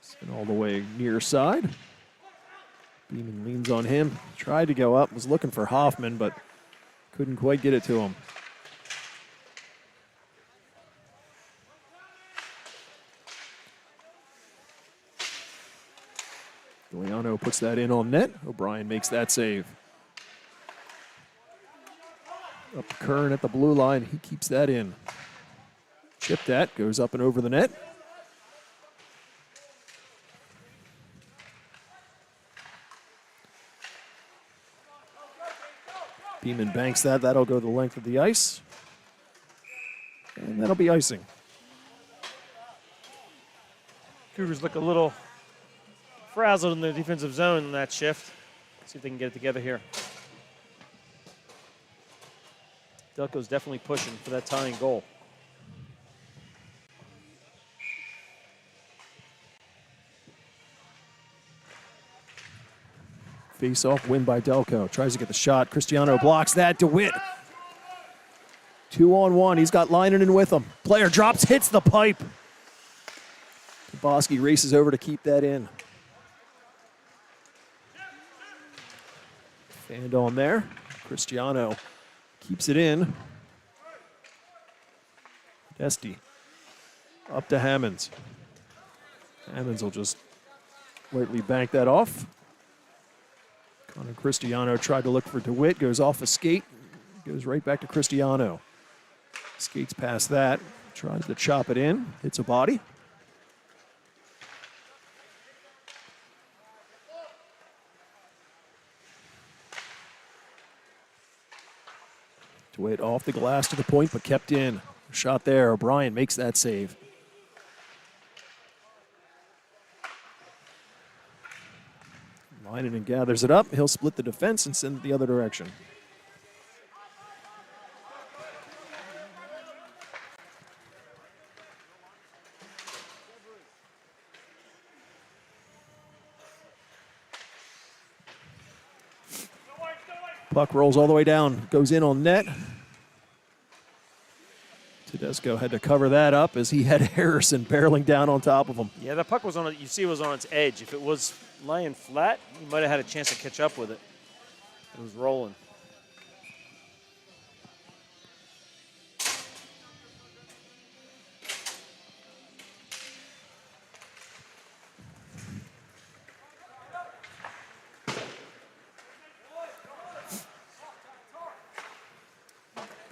Speaker 1: Spin all the way near side. Beeman leans on him. Tried to go up, was looking for Hoffman, but couldn't quite get it to him. Giuliano puts that in on net. O'Brien makes that save. Up to Kern at the blue line. He keeps that in. Chipped that, goes up and over the net. Beeman banks that. That'll go the length of the ice. And that'll be icing.
Speaker 2: Cougars look a little frazzled in the defensive zone in that shift. See if they can get it together here. Delco's definitely pushing for that tying goal.
Speaker 1: Face-off win by Delco. Tries to get the shot. Cristiano blocks that. DeWitt. 2-on-1. He's got Leinonen with him. Player drops, hits the pipe. Bosky races over to keep that in. Fanned on there. Cristiano keeps it in. Desti up to Hammonds. Hammonds will just lightly bank that off. Connor Cristiano tried to look for DeWitt, goes off a skate, goes right back to Cristiano. Skates past that, tries to chop it in, hits a body. DeWitt off the glass to the point, but kept in. Shot there, O'Brien makes that save. Leinonen gathers it up. He'll split the defense and send it the other direction. Puck rolls all the way down, goes in on net. Tedesco had to cover that up as he had Harrison barreling down on top of him.
Speaker 2: Yeah, the puck was on it. You see, it was on its edge. If it was lying flat, he might have had a chance to catch up with it. It was rolling.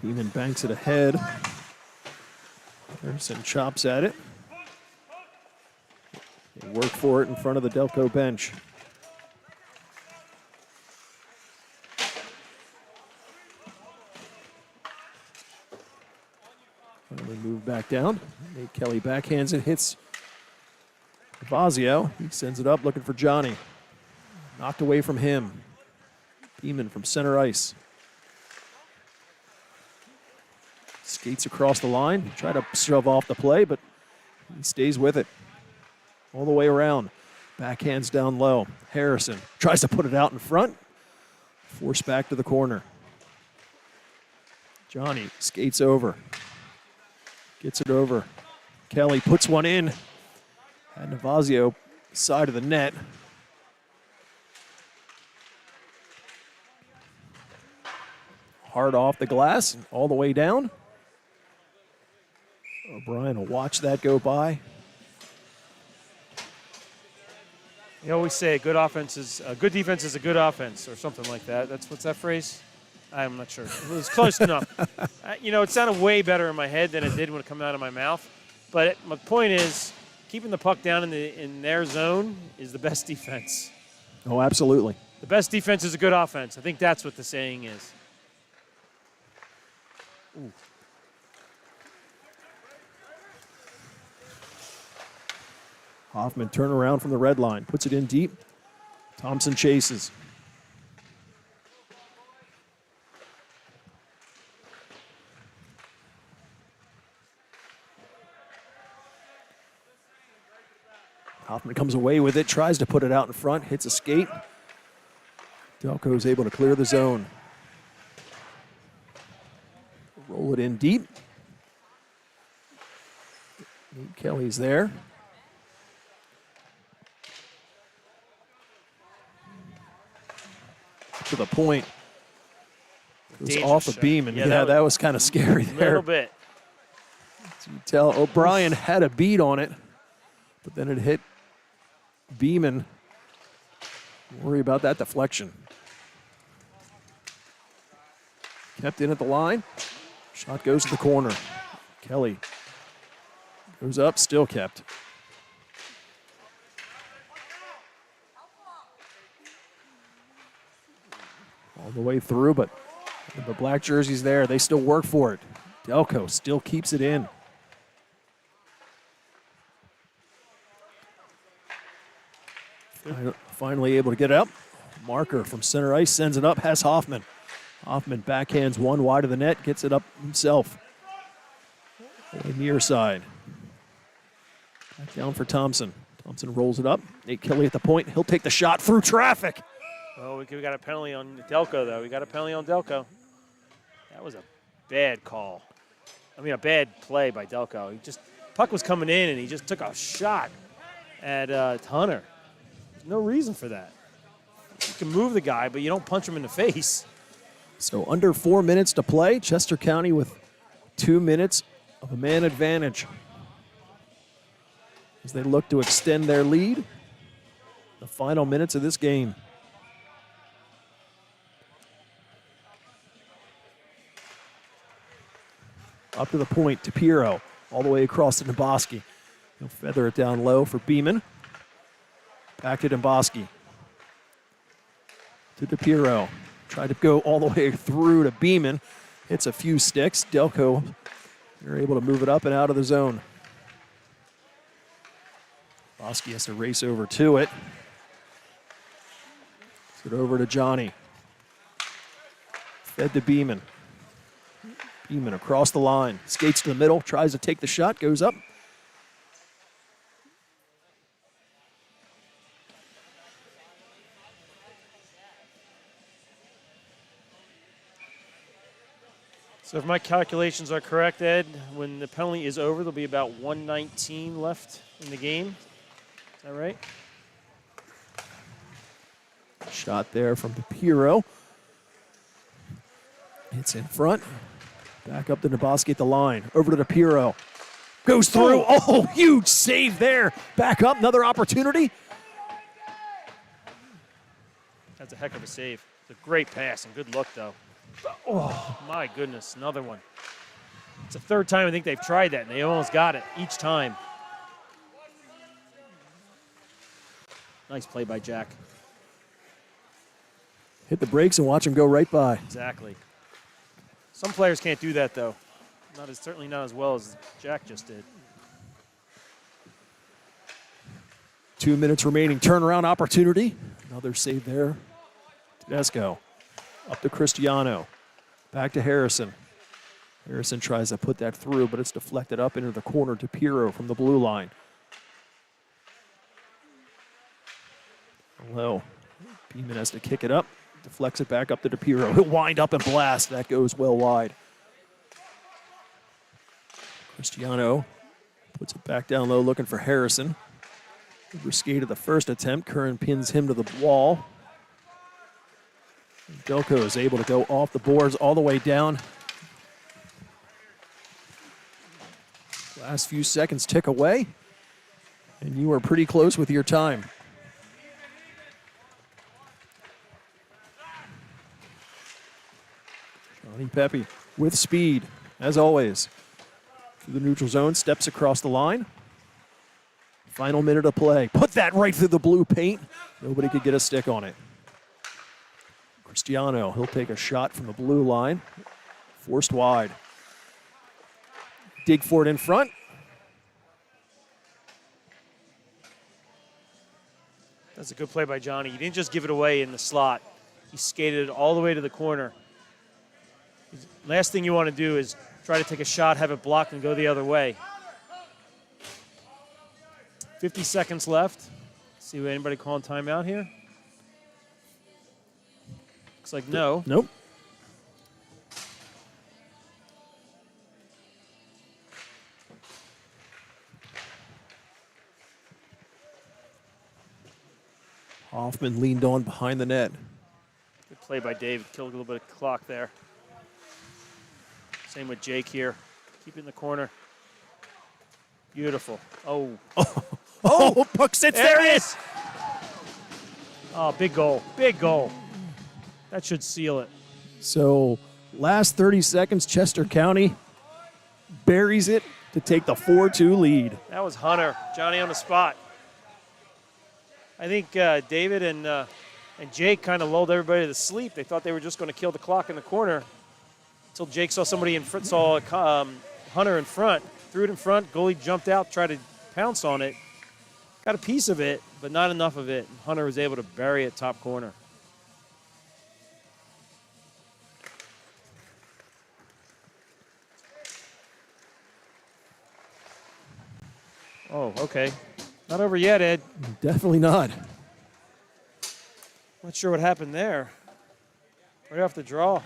Speaker 1: Beeman banks it ahead. Harrison chops at it. They work for it in front of the Delco bench. Finally move back down. Nate Kelly backhands it, hits Vazio. He sends it up looking for Johnny. Knocked away from him. Beeman from center ice. Skates across the line, try to shove off the play, but he stays with it all the way around. Backhands down low. Harrison tries to put it out in front. Forced back to the corner. Johnny skates over. Gets it over. Kelly puts one in. And Navazio, side of the net. Hard off the glass and all the way down. O'Brien will watch that go by.
Speaker 2: You always say a good defense is a good offense, or something like that. What's that phrase? I'm not sure. It was close enough. It sounded way better in my head than it did when it came out of my mouth. But my point is, keeping the puck down in their zone is the best defense.
Speaker 1: Oh, absolutely.
Speaker 2: The best defense is a good offense. I think that's what the saying is. Ooh.
Speaker 1: Hoffman turn around from the red line, puts it in deep. Thompson chases. Hoffman comes away with it, tries to put it out in front, hits a skate. Delco is able to clear the zone. Roll it in deep. Nate Kelly's there. To the point. Goes
Speaker 2: Dangerous
Speaker 1: off a
Speaker 2: shot.
Speaker 1: beam, and
Speaker 2: Yeah,
Speaker 1: that was kind of scary
Speaker 2: a
Speaker 1: there.
Speaker 2: little bit.
Speaker 1: So you tell O'Brien had a beat on it, but then it hit Beeman. Worry about that deflection. Kept in at the line. Shot goes to the corner. Kelly goes up, still kept. All the way through, but the black jersey's there. They still work for it. Delco still keeps it in. Finally able to get it up. Marker from center ice sends it up, has Hoffman. Hoffman backhands one wide of the net, gets it up himself. Near side. Back down for Thompson. Thompson rolls it up. Nate Kelly at the point. He'll take the shot through traffic.
Speaker 2: Oh, we got a penalty on Delco, though. We got a penalty on Delco. That was a bad call. I mean, a bad play by Delco. Puck was coming in, and he just took a shot at Hunter. There's no reason for that. You can move the guy, but you don't punch him in the face.
Speaker 1: So under 4 minutes to play. Chester County with 2 minutes of a man advantage as they look to extend their lead. The final minutes of this game. Up to the point to Piro, all the way across to Domboski. He'll feather it down low for Beeman. Back to Domboski. To DePiro. Tried to go all the way through to Beeman. Hits a few sticks. Delco, they're able to move it up and out of the zone. Domboski has to race over to it. Gets it over to Johnny. Fed to Beeman. Beeman across the line. Skates to the middle. Tries to take the shot. Goes up.
Speaker 2: So if my calculations are correct, Ed, when the penalty is over, there'll be about 1:19 left in the game. Is that right?
Speaker 1: Shot there from DePiro. It's in front. Back up to Domboski at the line. Over to DePiro. Goes through. Oh, huge save there. Back up. Another opportunity.
Speaker 2: That's a heck of a save. It's a great pass and good look, though. Oh, my goodness. Another one. It's the third time I think they've tried that, and they almost got it each time. Nice play by Jack.
Speaker 1: Hit the brakes and watch him go right by.
Speaker 2: Exactly. Some players can't do that, though. Certainly not as well as Jack just did.
Speaker 1: 2 minutes remaining. Turnaround opportunity. Another save there. Tedesco. Up to Cristiano. Back to Harrison. Harrison tries to put that through, but it's deflected up into the corner to Piro from the blue line. Low. Beeman has to kick it up. Deflects it back up to DePiro. He'll wind up and blast. That goes well wide. Cristiano puts it back down low looking for Harrison. Overskated the first attempt. Curran pins him to the wall. Delco is able to go off the boards all the way down. Last few seconds tick away, and you are pretty close with your time. Johnny Pepe with speed, as always. Through the neutral zone, steps across the line. Final minute of play. Put that right through the blue paint. Nobody could get a stick on it. Cristiano, he'll take a shot from the blue line. Forced wide. Dig for it in front.
Speaker 2: That's a good play by Johnny. He didn't just give it away in the slot. He skated it all the way to the corner. Last thing you want to do is try to take a shot, have it blocked, and go the other way. 50 seconds left. See if anybody calling timeout here. Looks like no.
Speaker 1: Nope. Hoffman leaned on behind the net.
Speaker 2: Good play by David. Killed a little bit of clock there. Same with Jake here. Keep it in the corner. Beautiful. Oh.
Speaker 1: Oh, puck sits there.
Speaker 2: There it is. Oh, big goal. Big goal. That should seal it.
Speaker 1: So, last 30 seconds, Chester County buries it to take the 4-2 lead.
Speaker 2: That was Hunter. Johnny on the spot. I think David and Jake kind of lulled everybody to sleep. They thought they were just going to kill the clock in the corner until Jake saw somebody in front, saw Hunter in front, threw it in front. Goalie jumped out, tried to pounce on it. Got a piece of it, but not enough of it. Hunter was able to bury it top corner. Oh, okay. Not over yet, Ed.
Speaker 1: Definitely not.
Speaker 2: Not sure what happened there. Right off the draw.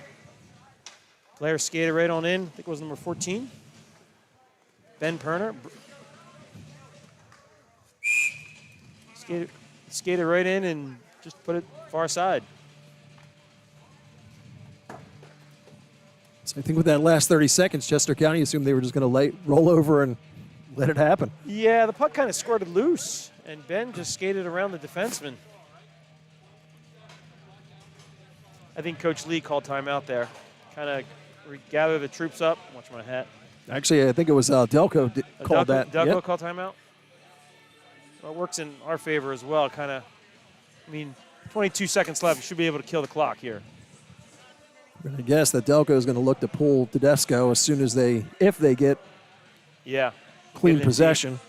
Speaker 2: Player skated right on in. I think it was number 14. Ben Perner. Skated right in and just put it far side.
Speaker 1: So I think with that last 30 seconds, Chester County assumed they were just going to roll over and let it happen.
Speaker 2: Yeah, the puck kind of squirted loose, and Ben just skated around the defenseman. I think Coach Lee called timeout there. Kind of gather the troops up. Watch my hat.
Speaker 1: Actually, I think it was Delco called that.
Speaker 2: Delco called timeout? Well, it works in our favor as well. Kind of, 22 seconds left. You should be able to kill the clock here.
Speaker 1: I'm going to guess that Delco is going to look to pull Tedesco as soon as if they get clean possession.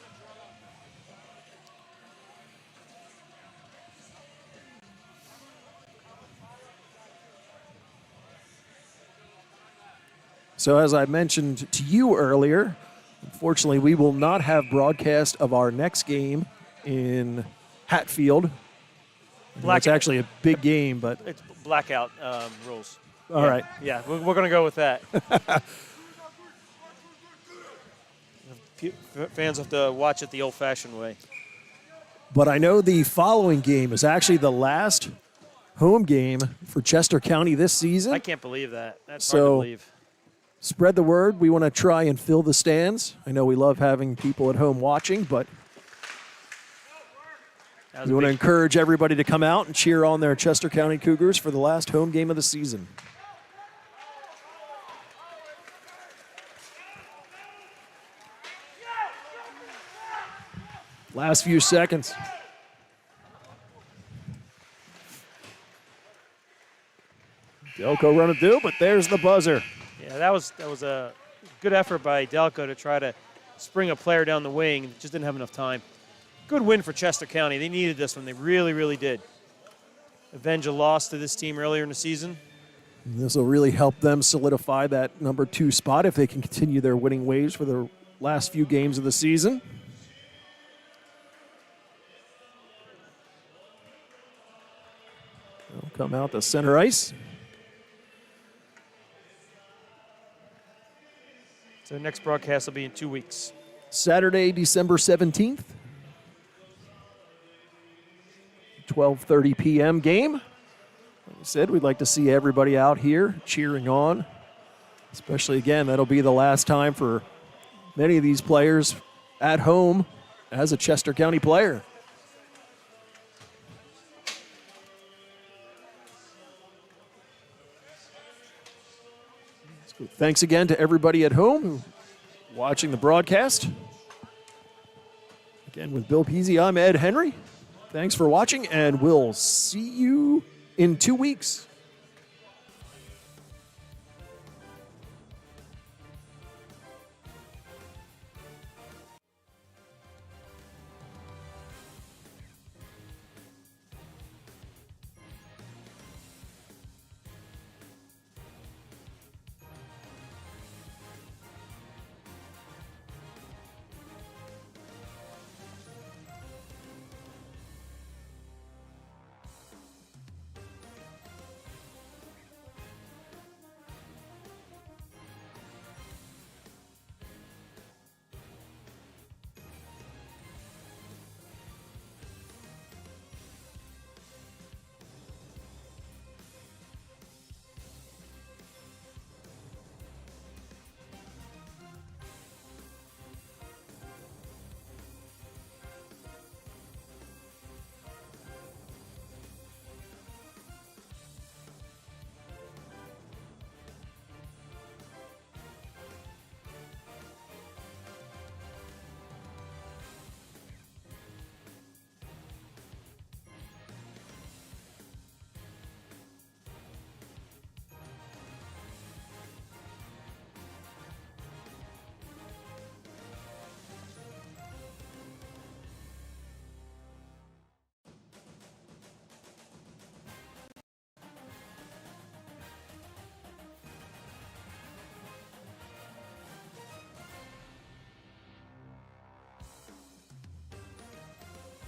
Speaker 1: So as I mentioned to you earlier, unfortunately we will not have broadcast of our next game in Hatfield. It's actually a big game, but
Speaker 2: it's blackout rules.
Speaker 1: All right.
Speaker 2: Yeah, we're going to go with that. Fans have to watch it the old-fashioned way.
Speaker 1: But I know the following game is actually the last home game for Chester County this season.
Speaker 2: I can't believe that. That's hard to believe.
Speaker 1: Spread the word. We want to try and fill the stands. I know we love having people at home watching, but we want to encourage everybody to come out and cheer on their Chester County Cougars for the last home game of the season. Last few seconds. Delco run it through, but there's the buzzer.
Speaker 2: Yeah, that was a good effort by Delco to try to spring a player down the wing. Just didn't have enough time. Good win for Chester County. They needed this one. They really, really did. Avenge a loss to this team earlier in the season.
Speaker 1: This will really help them solidify that number 2 spot if they can continue their winning ways for the last few games of the season. They'll come out to center ice.
Speaker 2: So the next broadcast will be in 2 weeks.
Speaker 1: Saturday, December 17th. 12:30 p.m. game. Like I said, we'd like to see everybody out here cheering on. Especially, again, that'll be the last time for many of these players at home as a Chester County player. Thanks again to everybody at home watching the broadcast. Again, with Bill Peasy, I'm Ed Henry. Thanks for watching, and we'll see you in 2 weeks.